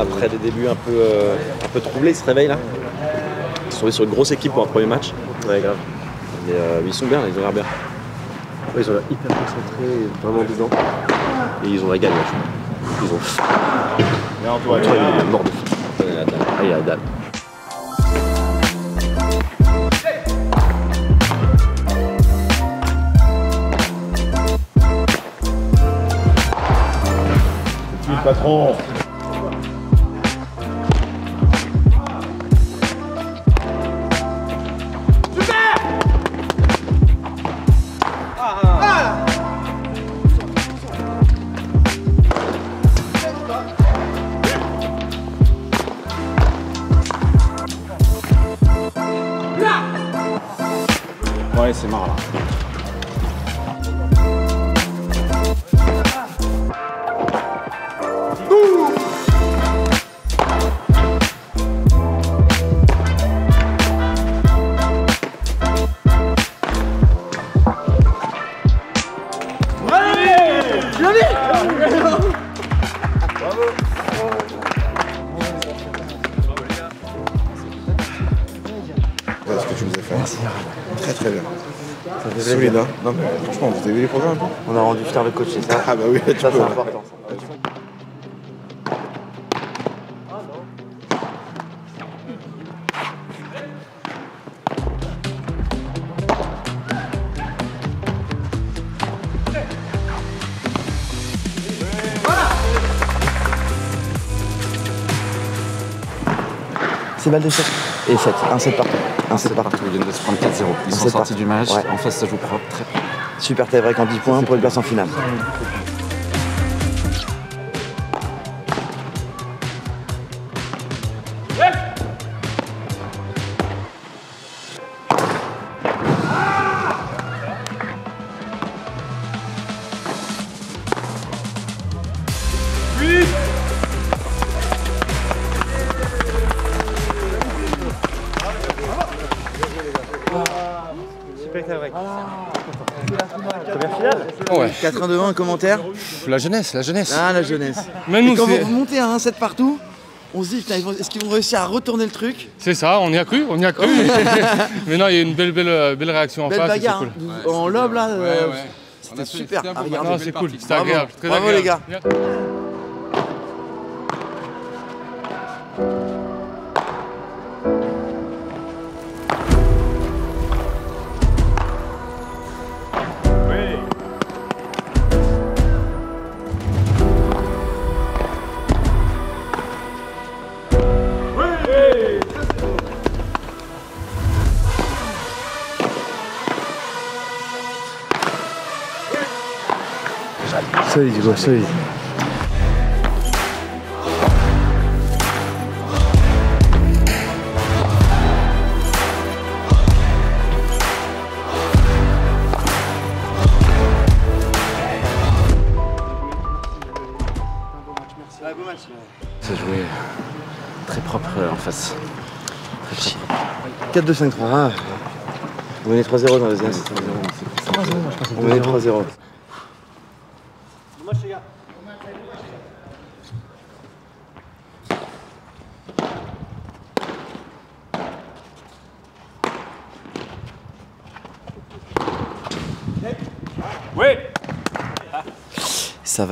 Après des débuts un peu troublés, ils se réveillent là. Ils sont tombés sur une grosse équipe pour un premier match. Ouais, grave. Et ils sont bien, là, ils ont l'air bien. Ouais, ils ont l'air hyper concentrés, vraiment dedans. Et ils ont la gagne, je crois. Ils ont faim. Bien, Antoine, Antoine, il est mort de faim. Antoine, il a la dalle. Ah, il a la dalle. Patron. Ouais, c'est marrant là. Voilà ce que tu nous as fait. Merci. Très très bien. Solide, hein. Non mais franchement, vous avez vu les programmes un peu? On a rendu fier le coach, c'est ça? Ah bah oui, ça c'est important. C'est balle de 7. Et 7. 1-7 partout. 1-7 partout. Ils viennent de se prendre 4-0. Ils sont sortis du match. Ouais. En face, ça joue propre. Très propre. Super tie-break en 10 points pour une place en finale. Première finale. Ouais. 4-1-2-1, un commentaire? La jeunesse, la jeunesse. Ah, la jeunesse. Même nous, quand vous montez à 1-7 partout, on se dit, putain, est-ce qu'ils vont réussir à retourner le truc? C'est ça, on y a cru, on y a cru. Mais non, il y a une belle réaction en belle face. Bagarre, cool. En lob là, ouais. c'était super. Non, regarder. c'est cool, c'était agréable. Très Bravo agréable. les gars. Solide, Hugo, solide. Ça jouait très propre en face. Très propre. 4-2-5-3. Ah. On menait 3-0 dans le deuxième. On menait 3-0.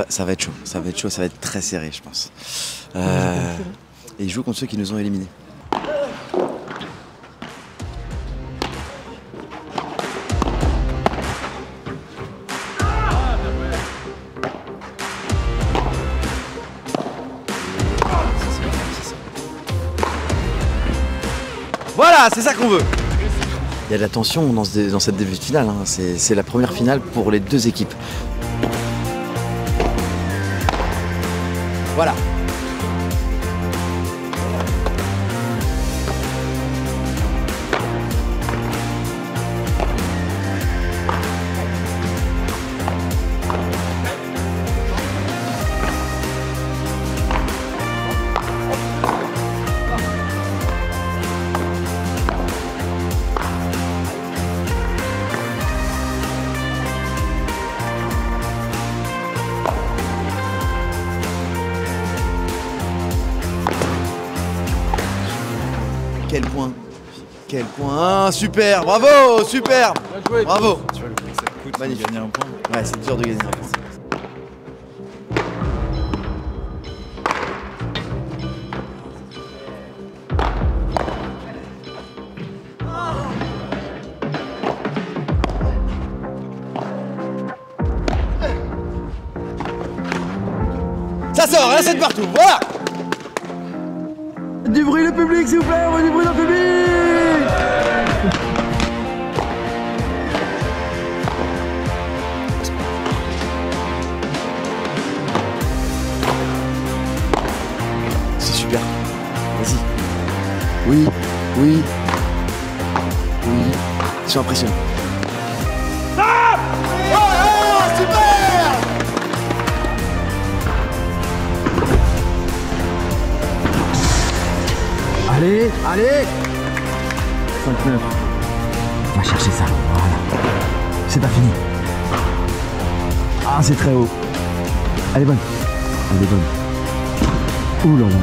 Ça va être chaud, ça va être très serré je pense. Et ils jouent contre ceux qui nous ont éliminés. Voilà, c'est ça qu'on veut. Il y a de la tension dans cette début de finale, hein. C'est la première finale pour les deux équipes. Voilà. Quel point, super, bravo, super, bravo. Tu vois le coup que ça te coûte, magnifique. Gagner un point. Ouais, c'est dur de gagner un point. ça sort, hein, c'est de partout, voilà. Du bruit le public s'il vous plaît, on veut du bruit dans le public. C'est super, vas-y. Oui, oui, oui, ils sont impressionnants. Ah oh, super. Allez, allez 5-9. On va chercher ça, voilà. C'est pas fini. Ah, c'est très haut. Elle est bonne. Elle est bonne. Ouh là là.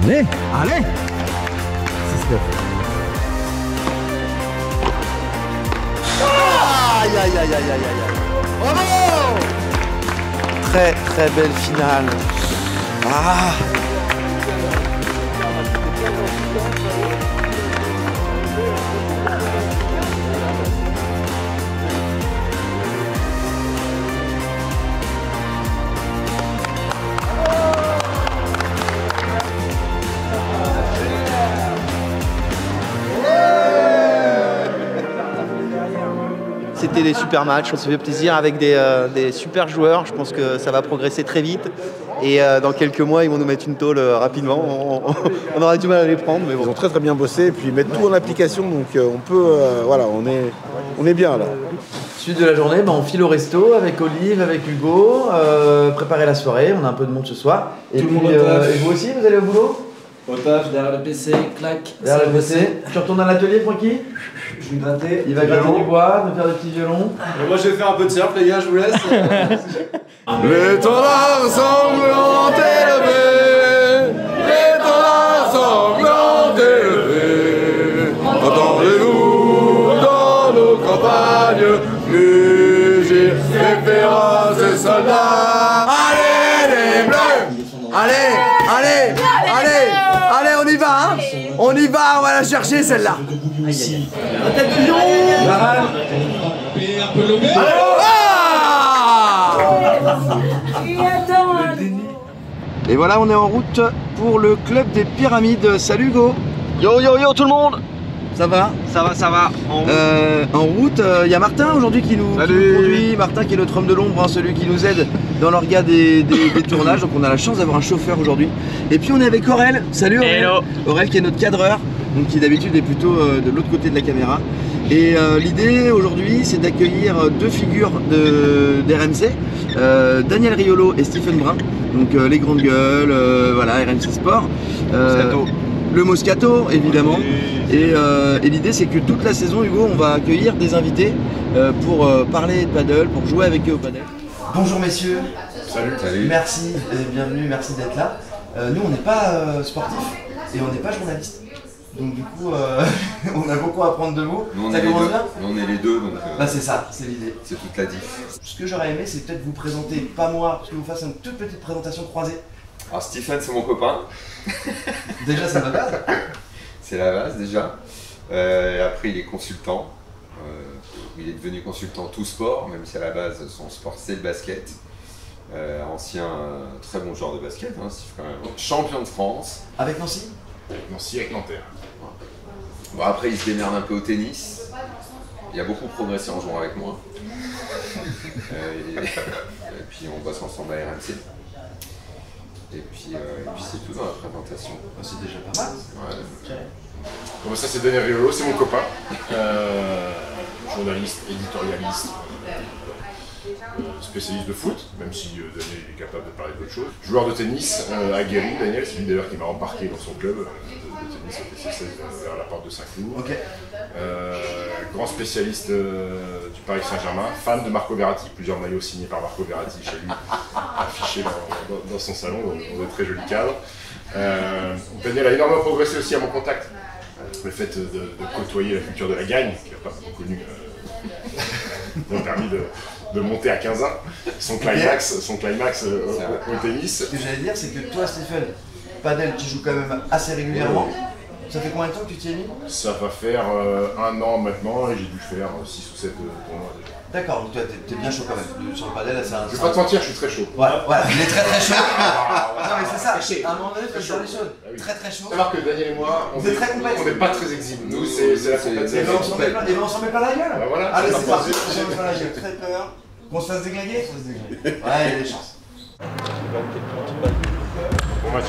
Allez, allez 6-9. Aïe, aïe, aïe, aïe, aïe, aïe. Bravo. Très, très belle finale. Ah. C'était des super matchs, on s'est fait plaisir avec des super joueurs, je pense que ça va progresser très vite et dans quelques mois ils vont nous mettre une tôle rapidement, on aura du mal à les prendre mais bon. Ils ont très très bien bossé et puis ils mettent tout en application donc on peut, voilà, on est bien là. Suite de la journée, on file au resto avec Olive, avec Hugo, préparer la soirée, on a un peu de monde ce soir. Et, puis, et vous aussi, vous allez au boulot? Au taf, derrière le PC, clac. Derrière le PC. Tu retournes à l'atelier, Francky? Je vais gratter. Il va gratter du bois, nous faire des petits violons. Moi je vais faire un peu de surf, les gars, je vous laisse. L'étendard sanglant élevé, l'étendard sanglant élevé. Entendez-vous dans nos campagnes mugir les féroces soldats. Allez les bleus, allez, allez, allez, allez, on y va, hein. On y va, on va la chercher celle-là. La tête de lion. Et voilà, on est en route pour le club des pyramides. Salut Hugo. Yo yo yo tout le monde. Ça va? Ça va, ça va. En route, il y a Martin aujourd'hui qui nous conduit. Martin qui est notre homme de l'ombre, hein, celui qui nous aide dans l'orga des tournages. Donc on a la chance d'avoir un chauffeur aujourd'hui. Et puis on est avec Aurel. Salut Aurel. Hello. Aurel qui est notre cadreur, donc qui d'habitude est plutôt de l'autre côté de la caméra. Et l'idée aujourd'hui c'est d'accueillir deux figures d'RMC, Daniel Riolo et Stephen Brun. Donc les grandes gueules, voilà, RMC Sport. Le Moscato évidemment. Et l'idée c'est que toute la saison, Hugo, on va accueillir des invités pour parler de paddle, pour jouer avec eux au paddle. Bonjour messieurs. Salut. Salut. Merci et bienvenue, merci d'être là. Nous on n'est pas sportifs et on n'est pas journalistes. Donc du coup, on a beaucoup à apprendre de vous. Nous, ça commence bien? Nous, on est les deux, donc bah c'est ça, c'est l'idée. C'est toute la diff. Ce que j'aurais aimé, c'est peut-être vous présenter, pas moi, parce que vous fassiez une toute petite présentation croisée. Alors Stephen, c'est mon copain. Déjà, c'est la base. C'est la base déjà. Et après, il est consultant. Il est devenu consultant tout sport, même si à la base, son sport, c'est le basket. Ancien très bon joueur de basket, hein, Steve, quand même. Champion de France. Avec Nancy? Nancy avec Nanterre. Bon, après, il se démerde un peu au tennis. Il a beaucoup progressé en jouant avec moi. Et puis on bosse ensemble à RMC. Et puis c'est tout dans la présentation. C'est déjà pas mal. Ouais. Bon, ça c'est Daniel Riolo, c'est mon copain. Journaliste, éditorialiste, spécialiste de foot, même si Daniel est capable de parler d'autre chose. Joueur de tennis aguerri, Daniel, c'est lui d'ailleurs qui m'a embarqué dans son club de tennis au TC16 vers la porte de Saint-Cloud. Okay. Grand spécialiste du Paris Saint-Germain, fan de Marco Verratti, plusieurs maillots signés par Marco Verratti chez lui, affichés dans son salon, dans de très jolis cadres. Daniel a énormément progressé aussi à mon contact. Le fait de côtoyer la culture de la gagne, qui n'a pas beaucoup connu, m'a permis de monter à 15 ans. Son climax au tennis. Ce que j'allais dire, c'est que toi, Stephen, padel, tu joues quand même assez régulièrement. Ça fait combien de temps que tu t'y es mis? Ça va faire 1 an maintenant et j'ai dû faire 6 ou 7 tournois déjà. D'accord, donc toi t'es bien chaud quand même. Sur le padel, c'est un. Je vais pas te mentir, je suis très chaud. Voilà, il est très chaud. Non mais c'est ça, à un moment donné, il faut dire les choses. Très chaud. Savoir que Daniel et moi, on n'est pas très eximes. Nous, c'est la compétition. Et ben on s'en met pas la gueule. Voilà. Allez, c'est parti, on s'en met pas la gueule. Très peur. Qu'on se fasse déglinguer? Ouais, il y a des chances. Bon match.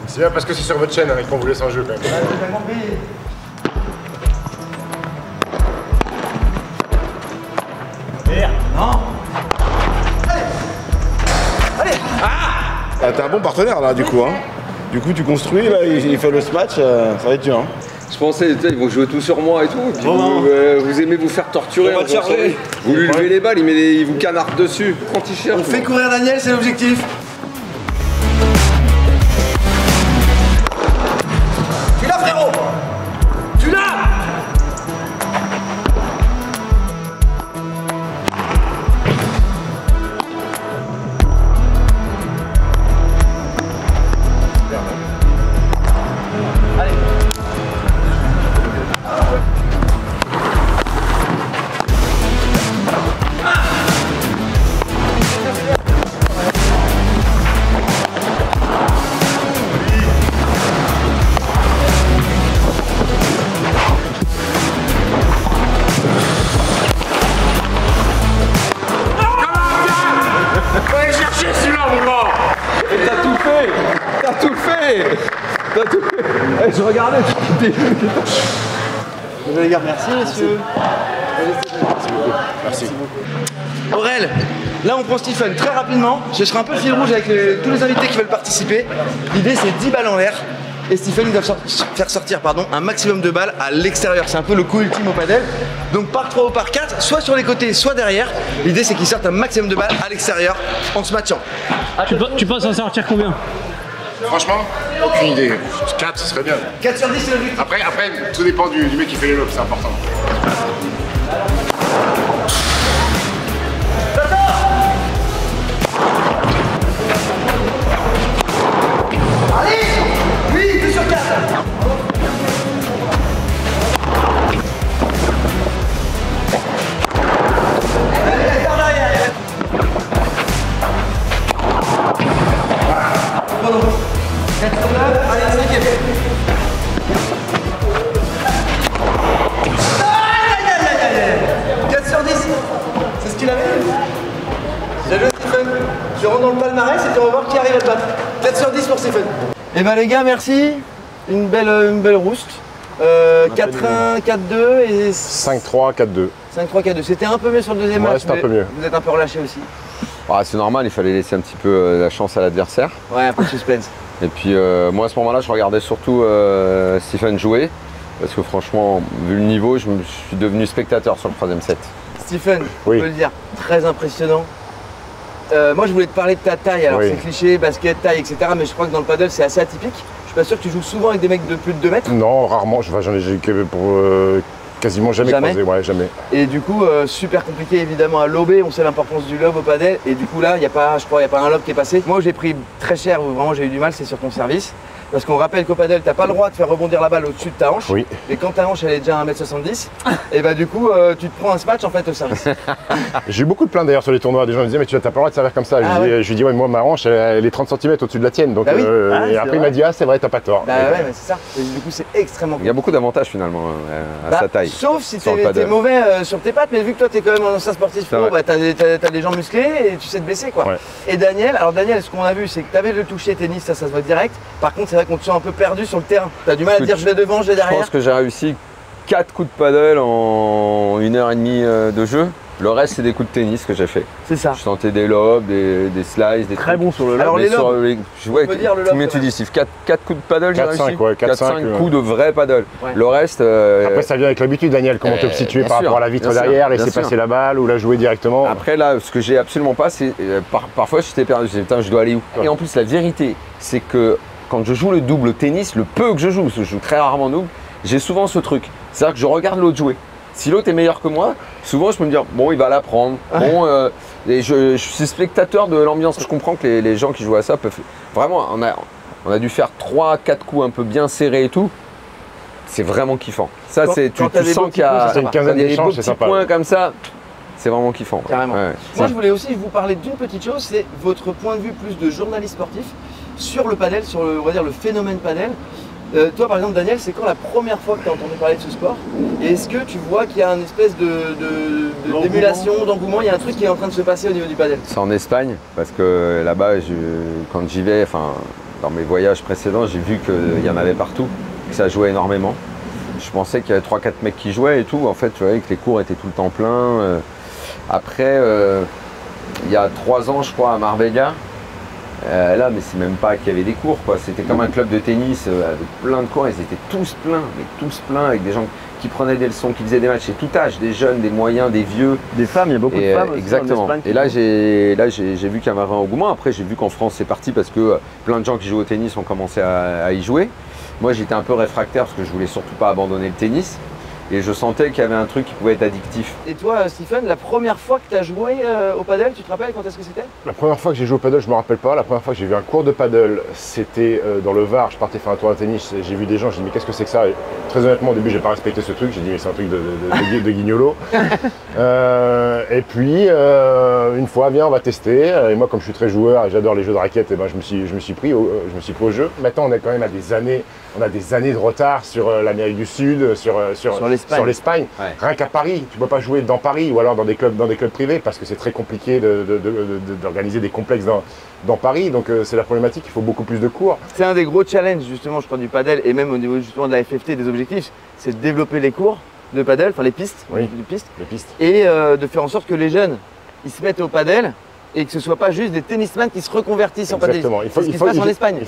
C'est bien parce que c'est sur votre chaîne et qu'on vous laisse un jeu quand même. Non. Ah, t'es un bon partenaire là du coup. Hein. Du coup tu construis, là, il fait le match, ça va être dur. Hein. Je pensais, ils vont jouer tout sur moi et tout. Et puis vous aimez vous faire torturer. Vous lui levez les balles, il vous canarde dessus. Prends t-shirt. On fait courir Daniel, c'est l'objectif. Tu l'as frérot. Tu l'as. Je regardais, les gars, merci messieurs. Merci. Aurel, là on prend Stephen très rapidement. Je serai un peu fil rouge avec tous les invités qui veulent participer. L'idée c'est 10 balles en l'air. Et Stephen, ils doivent faire sortir un maximum de balles à l'extérieur. C'est un peu le coup ultime au padel. Donc par 3 ou par 4, soit sur les côtés, soit derrière. L'idée c'est qu'ils sortent un maximum de balles à l'extérieur en se matchant. Tu penses en sortir combien? Franchement, aucune idée. 4, ce serait bien. 4 sur 10, c'est l'objectif. Après, tout dépend du mec qui fait les lobes, c'est important. Allez. Oui, 2 sur 4. Allez, 5e. Aïe. 4 sur 10. C'est ce qu'il avait. Bien joué Stephen. Je rentre dans le palmarès et on va voir qui arrive à te battre. 4 sur 10 pour Stephen. Et ben les gars, merci. Une belle rouste. 4-1, 4-2 et 5-3, 4-2. 5-3, 4-2. C'était un peu mieux sur le deuxième match. C'était un peu mieux. Vous êtes un peu relâché aussi. Ah, c'est normal, il fallait laisser un petit peu la chance à l'adversaire. Ouais, un peu de suspense. Et puis moi à ce moment-là, je regardais surtout Stephen jouer. Parce que franchement, vu le niveau, je suis devenu spectateur sur le 3e set. Stephen, on peut le dire, très impressionnant. Moi je voulais te parler de ta taille, alors c'est cliché, basket, taille, etc. Mais je crois que dans le paddle c'est assez atypique. Je suis pas sûr que tu joues souvent avec des mecs de plus de 2 mètres. Non, rarement, j'en ai pour quasiment jamais croisé, ouais, jamais. Et du coup, super compliqué évidemment à lober, on sait l'importance du lob au padel. Et du coup là, je crois, il n'y a pas un lob qui est passé. Moi où j'ai pris très cher, où vraiment j'ai eu du mal, c'est sur ton service. Parce qu'on rappelle qu'au padel, t'as pas le droit de faire rebondir la balle au-dessus de ta hanche. Oui. Et quand ta hanche elle est déjà à 1m70, et bah du coup tu te prends un smash en fait au service. J'ai eu beaucoup de plaintes d'ailleurs sur les tournois. Des gens me disaient mais tu n'as pas le droit de servir comme ça. Je lui dis ouais, moi ma hanche elle est 30 cm au-dessus de la tienne. Donc, et après il m'a dit ah c'est vrai, t'as pas tort. Bah ouais, mais c'est ça. Et du coup c'est extrêmement cool. Il y a beaucoup d'avantages finalement à sa taille. Sauf si t'es mauvais sur tes pattes, mais vu que toi t'es quand même un ancien sportif pro, bah, t'as des jambes musclées et tu sais te baisser quoi. Ouais. Et Daniel, ce qu'on a vu c'est que t'avais le toucher tennis, ça se voit direct. Par contre c'est vrai qu'on te sent un peu perdu sur le terrain. T'as du mal à dire je vais devant, je vais derrière. Je pense que j'ai réussi 4 coups de paddle en 1h30 de jeu. Le reste, c'est des coups de tennis que j'ai fait. C'est ça. Je tentais des lobs, des slices, des Très trucs. bon sur le lob. Alors, les lobs, ouais, peut dire le lob, combien tu dis, Steve 4 coups de paddle, j'ai 4-5, réussi ouais, 4-5 coups de vrai paddle. Ouais. Le reste. Après, ça vient avec l'habitude, Daniel. Comment te situer bien par sûr, rapport à la vitre bien sûr, derrière, bien laisser sûr. passer la balle ou la jouer directement. Après, là, ce que j'ai absolument pas, c'est. Parfois, j'étais perdu. Je disais, putain, je dois aller où? Et en plus, la vérité, c'est que quand je joue le double tennis, le peu que je joue, parce que je joue très rarement double, j'ai souvent ce truc. C'est-à-dire que je regarde l'autre jouer. Si l'autre est meilleur que moi, souvent je peux me dire, bon, il va la prendre. Bon, et je suis spectateur de l'ambiance. Je comprends que les gens qui jouent à ça peuvent. Vraiment, on a dû faire 3-4 coups un peu bien serrés et tout. C'est vraiment kiffant. Ça, tu sens qu'il y a des beaux petits points comme ça. C'est vraiment kiffant. Carrément. Ouais. Moi, je voulais aussi vous parler d'une petite chose, c'est votre point de vue plus de journaliste sportif sur le padel, sur le, on va dire, le phénomène padel. Toi, par exemple, Daniel, c'est quand la première fois que tu as entendu parler de ce sport? Et est-ce que tu vois qu'il y a une espèce d'émulation, d'engouement, il y a un truc qui est en train de se passer au niveau du padel? C'est en Espagne, parce que là-bas, quand j'y vais, enfin, dans mes voyages précédents, j'ai vu qu'il y en avait partout, que ça jouait énormément. Je pensais qu'il y avait 3-4 mecs qui jouaient et tout. En fait, tu voyais que les cours étaient tout le temps pleins. Après, il y a 3 ans, je crois, à Marbella, là, mais c'est même pas qu'il y avait des cours, quoi. C'était comme un club de tennis avec plein de cours. Ils étaient tous pleins, mais tous pleins, avec des gens qui prenaient des leçons, qui faisaient des matchs et tout âge, des jeunes, des moyens, des vieux. Des femmes, il y a beaucoup de femmes aussi. Exactement. En Espagne, et là, j'ai vu qu'il y avait un engouement. Après, j'ai vu qu'en France, c'est parti parce que plein de gens qui jouent au tennis ont commencé à y jouer. Moi, j'étais un peu réfractaire parce que je voulais surtout pas abandonner le tennis. Et je sentais qu'il y avait un truc qui pouvait être addictif. Et toi, Stephen, la première fois que tu as joué au padel, tu te rappelles quand est-ce que c'était? La première fois que j'ai joué au paddle, je me rappelle pas. La première fois que j'ai vu un cours de paddle, c'était dans le Var. Je partais faire un tour de tennis. J'ai vu des gens, j'ai dit mais qu'est-ce que c'est que ça? Et très honnêtement, au début, j'ai pas respecté ce truc. J'ai dit mais c'est un truc de guignolo. Et puis une fois, viens, on va tester. Et moi, comme je suis très joueur et j'adore les jeux de raquettes, et ben je me suis pris au jeu. Maintenant, on est quand même à des années. On a des années de retard sur l'Amérique du Sud, sur l'Espagne. Ouais. Rien qu'à Paris, tu ne peux pas jouer dans Paris ou alors dans des clubs privés parce que c'est très compliqué d'organiser des complexes dans Paris. Donc c'est la problématique, il faut beaucoup plus de cours. C'est un des gros challenges justement, je crois, du padel et même au niveau justement de la FFT, des objectifs, c'est de développer les cours de padel, enfin les pistes, oui, les pistes. Et de faire en sorte que les jeunes ils se mettent au padel. Et que ce ne soit pas juste des tennisman qui se reconvertissent en padel. Exactement. C'est ce qui se passe en Espagne. Il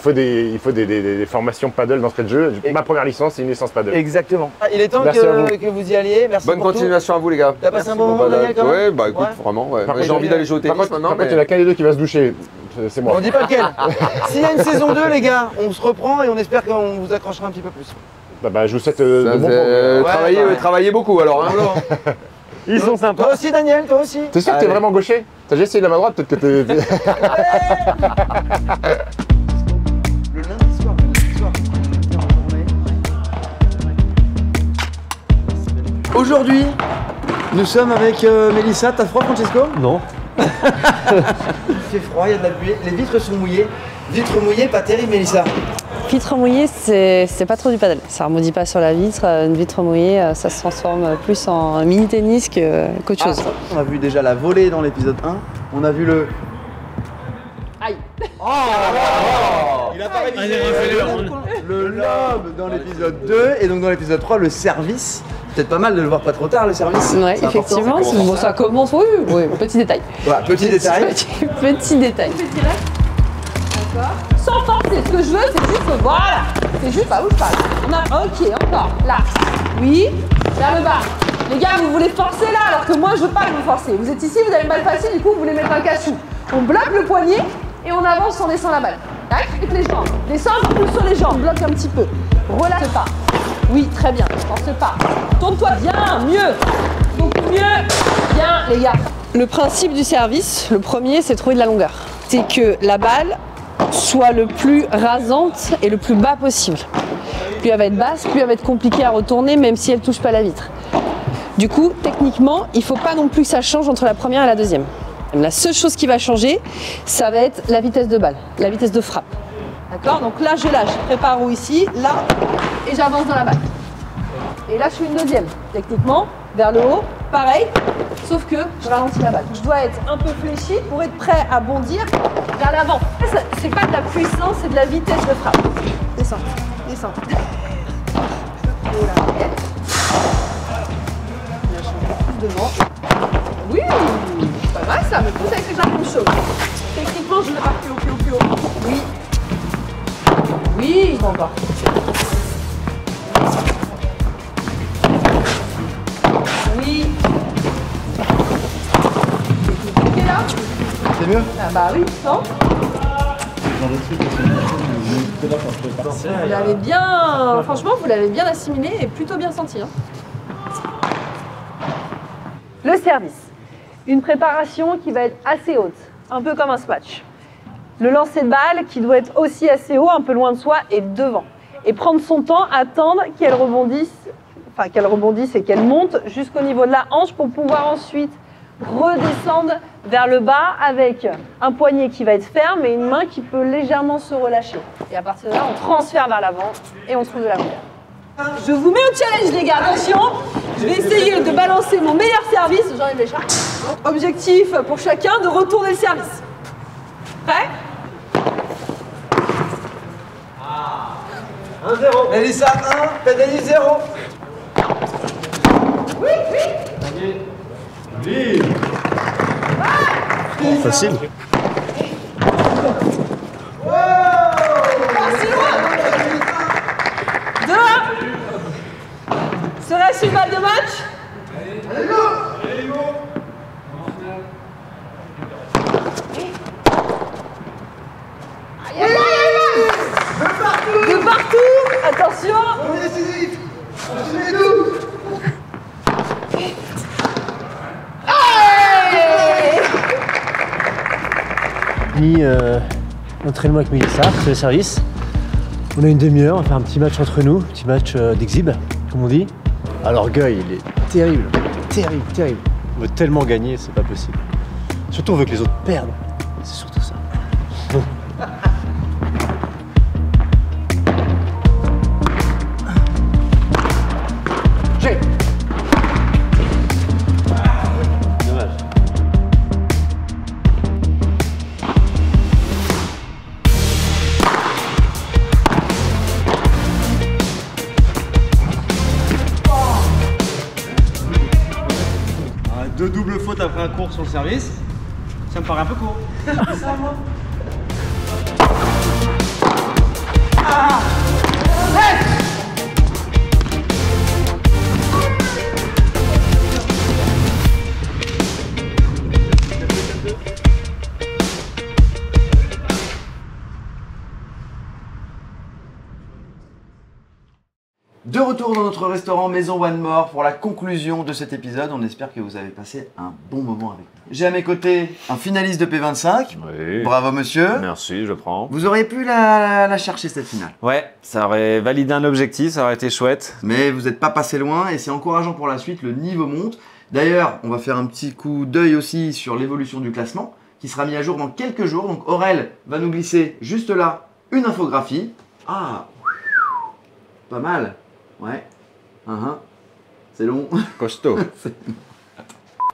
faut des formations paddle d'entrée de jeu. Ma première licence, c'est une licence paddle. Exactement. Il est temps que vous y alliez. Merci. Bonne continuation à vous, les gars. T'as passé un bon moment, Daniel, quand même? Ouais, bah écoute, vraiment. Ouais. J'ai envie d'aller jouer au tennis maintenant. Par contre, il n'y en a qu'un des deux qui va se doucher. C'est moi. On dit pas lequel. S'il y a une saison 2, les gars, on se reprend et on espère qu'on vous accrochera un petit peu plus. Bah, je vous souhaite de bons moments. Travaillez beaucoup alors. Hein. Ils sont sympas. Toi aussi, Daniel, toi aussi. T'es sûr que t'es vraiment gaucher? T'as déjà essayé de la main droite? Peut-être que t'es. Le lundi soir. Aujourd'hui, nous sommes avec Mélissa. T'as froid, Francesco? Non. Il fait froid, il y a de la buée. Les vitres sont mouillées. Vitres mouillées, pas terrible, Mélissa. Vitre mouillée, c'est pas trop du padel. Ça remoudit pas sur la vitre. Une vitre mouillée, ça se transforme plus en mini-tennis qu'autre chose. On a vu déjà la volée dans l'épisode 1. On a vu le... Aïe. Oh, il a pas révisé. Le lob dans l'épisode 2 et donc dans l'épisode 3, le service. Peut-être pas mal de le voir pas trop tard, le service. Ouais, effectivement. Bon, ça commence, oui, petit détail. Voilà, petit détail. Petit détail. D'accord. Sans forcer, ce que je veux, c'est juste, voilà. C'est juste, bah, bouge pas. Ok, encore, là. Oui, vers le bas. Les gars, vous voulez forcer là, alors que moi, je veux pas que vous forcez. Vous êtes ici, vous avez mal facile, du coup, vous voulez mettre un cassou. On bloque le poignet et on avance, on descend la balle. Tac, avec les jambes. Descends un peu plus sur les jambes, bloque un petit peu. Relâche pas. Oui, très bien, force pas. Tourne-toi bien, mieux. Donc mieux, bien, les gars. Le principe du service, le premier, c'est trouver de la longueur. C'est que la balle soit le plus rasante et le plus bas possible. Plus elle va être basse, plus elle va être compliquée à retourner, même si elle ne touche pas la vitre. Du coup, techniquement, il ne faut pas non plus que ça change entre la première et la deuxième. La seule chose qui va changer, ça va être la vitesse de balle, la vitesse de frappe. D'accord? Donc là, je lâche, je prépare où ici, là, et j'avance dans la balle. Et là, je fais une deuxième. Techniquement, vers le haut, pareil, sauf que je ralentis la balle. Je dois être un peu fléchi pour être prêt à bondir vers l'avant. C'est pas de la puissance, c'est de la vitesse de frappe. Descends, descends. Et la raquette. Lâche un peu plus devant. Oui, pas mal ça, mais plus avec les jambes chaudes. Techniquement, je ne l'ai pas plus haut. Oui. Oui, bon encore. Oui. Ok là. C'est mieux? Ah bah oui, non? Vous l'avez bien, franchement, vous l'avez bien assimilé et plutôt bien senti. Hein. Le service, une préparation qui va être assez haute, un peu comme un smash. Le lancer de balle qui doit être aussi assez haut, un peu loin de soi et devant. Et prendre son temps, attendre qu'elle rebondisse, et qu'elle monte jusqu'au niveau de la hanche pour pouvoir ensuite redescendre vers le bas avec un poignet qui va être ferme et une main qui peut légèrement se relâcher. Et à partir de là, on transfère vers l'avant et on trouve de la longueur. Je vous mets au challenge les gars, attention. Je vais essayer de balancer mon meilleur service, j'enlève les charges. Objectif pour chacun de retourner le service. Prêt? 1-0. Mélissa 1, Pédélie 0. Oui. Facile. C'est loin. 2-1. Serait-ce une balle de match? Allez, go. De partout. Attention. On est décisif. On est tout. Fini l'entraînement avec Mélissa sur le service. On a une demi-heure, on va faire un petit match entre nous, petit match d'exhibe, comme on dit. Ah, l'orgueil, il est terrible, terrible. On veut tellement gagner, c'est pas possible. Surtout, on veut que les autres perdent. C'est surtout ça. Dommage. Deux doubles fautes après un court sur le service, ça me paraît un peu court. C'est ça, moi. Ah hey. De retour dans notre restaurant Maison One More pour la conclusion de cet épisode. On espère que vous avez passé un bon moment avec nous. J'ai à mes côtés un finaliste de P25. Oui. Bravo monsieur. Merci, je prends. Vous auriez pu la chercher cette finale. Ouais, ça aurait validé un objectif, ça aurait été chouette. Mais vous n'êtes pas passé loin et c'est encourageant pour la suite, le niveau monte. D'ailleurs, on va faire un petit coup d'œil aussi sur l'évolution du classement qui sera mis à jour dans quelques jours. Donc Aurel va nous glisser juste là une infographie. Ah, pas mal. Ouais. C'est long. Costaud.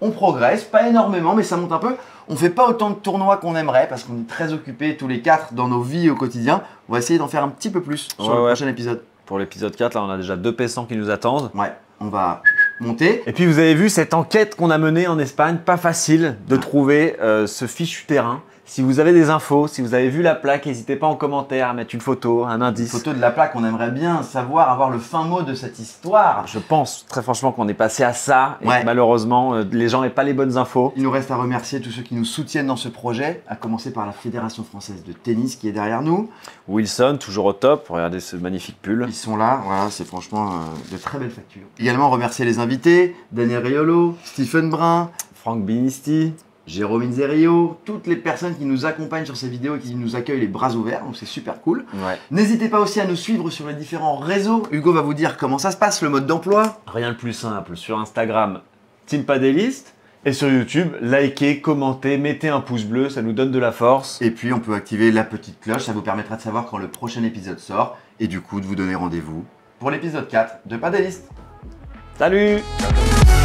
On progresse, pas énormément, mais ça monte un peu. On fait pas autant de tournois qu'on aimerait parce qu'on est très occupés tous les quatre dans nos vies au quotidien. On va essayer d'en faire un petit peu plus sur le prochain épisode. Pour l'épisode 4, là, on a déjà 2 P100 qui nous attendent. Ouais, on va monter. Et puis vous avez vu cette enquête qu'on a menée en Espagne, pas facile de trouver ce fichu terrain. Si vous avez des infos, si vous avez vu la plaque, n'hésitez pas en commentaire à mettre une photo, un indice. Une photo de la plaque, on aimerait bien savoir, avoir le fin mot de cette histoire. Je pense très franchement qu'on est passé à ça et que malheureusement les gens n'aient pas les bonnes infos. Il nous reste à remercier tous ceux qui nous soutiennent dans ce projet, à commencer par la Fédération Française de Tennis qui est derrière nous. Wilson, toujours au top, regardez ce magnifique pull. Ils sont là, voilà, c'est franchement de très belles factures. Également remercier les invités, Daniel Riolo, Stephen Brun, Franck Binisti, Jérôme Inzerio, toutes les personnes qui nous accompagnent sur ces vidéos et qui nous accueillent les bras ouverts, donc c'est super cool. Ouais. N'hésitez pas aussi à nous suivre sur les différents réseaux. Hugo va vous dire comment ça se passe, le mode d'emploi. Rien de plus simple, sur Instagram, Team Padelliste, et sur YouTube, likez, commentez, mettez un pouce bleu, ça nous donne de la force. Et puis on peut activer la petite cloche, ça vous permettra de savoir quand le prochain épisode sort, et du coup de vous donner rendez-vous pour l'épisode 4 de Padelliste. Salut! Ciao.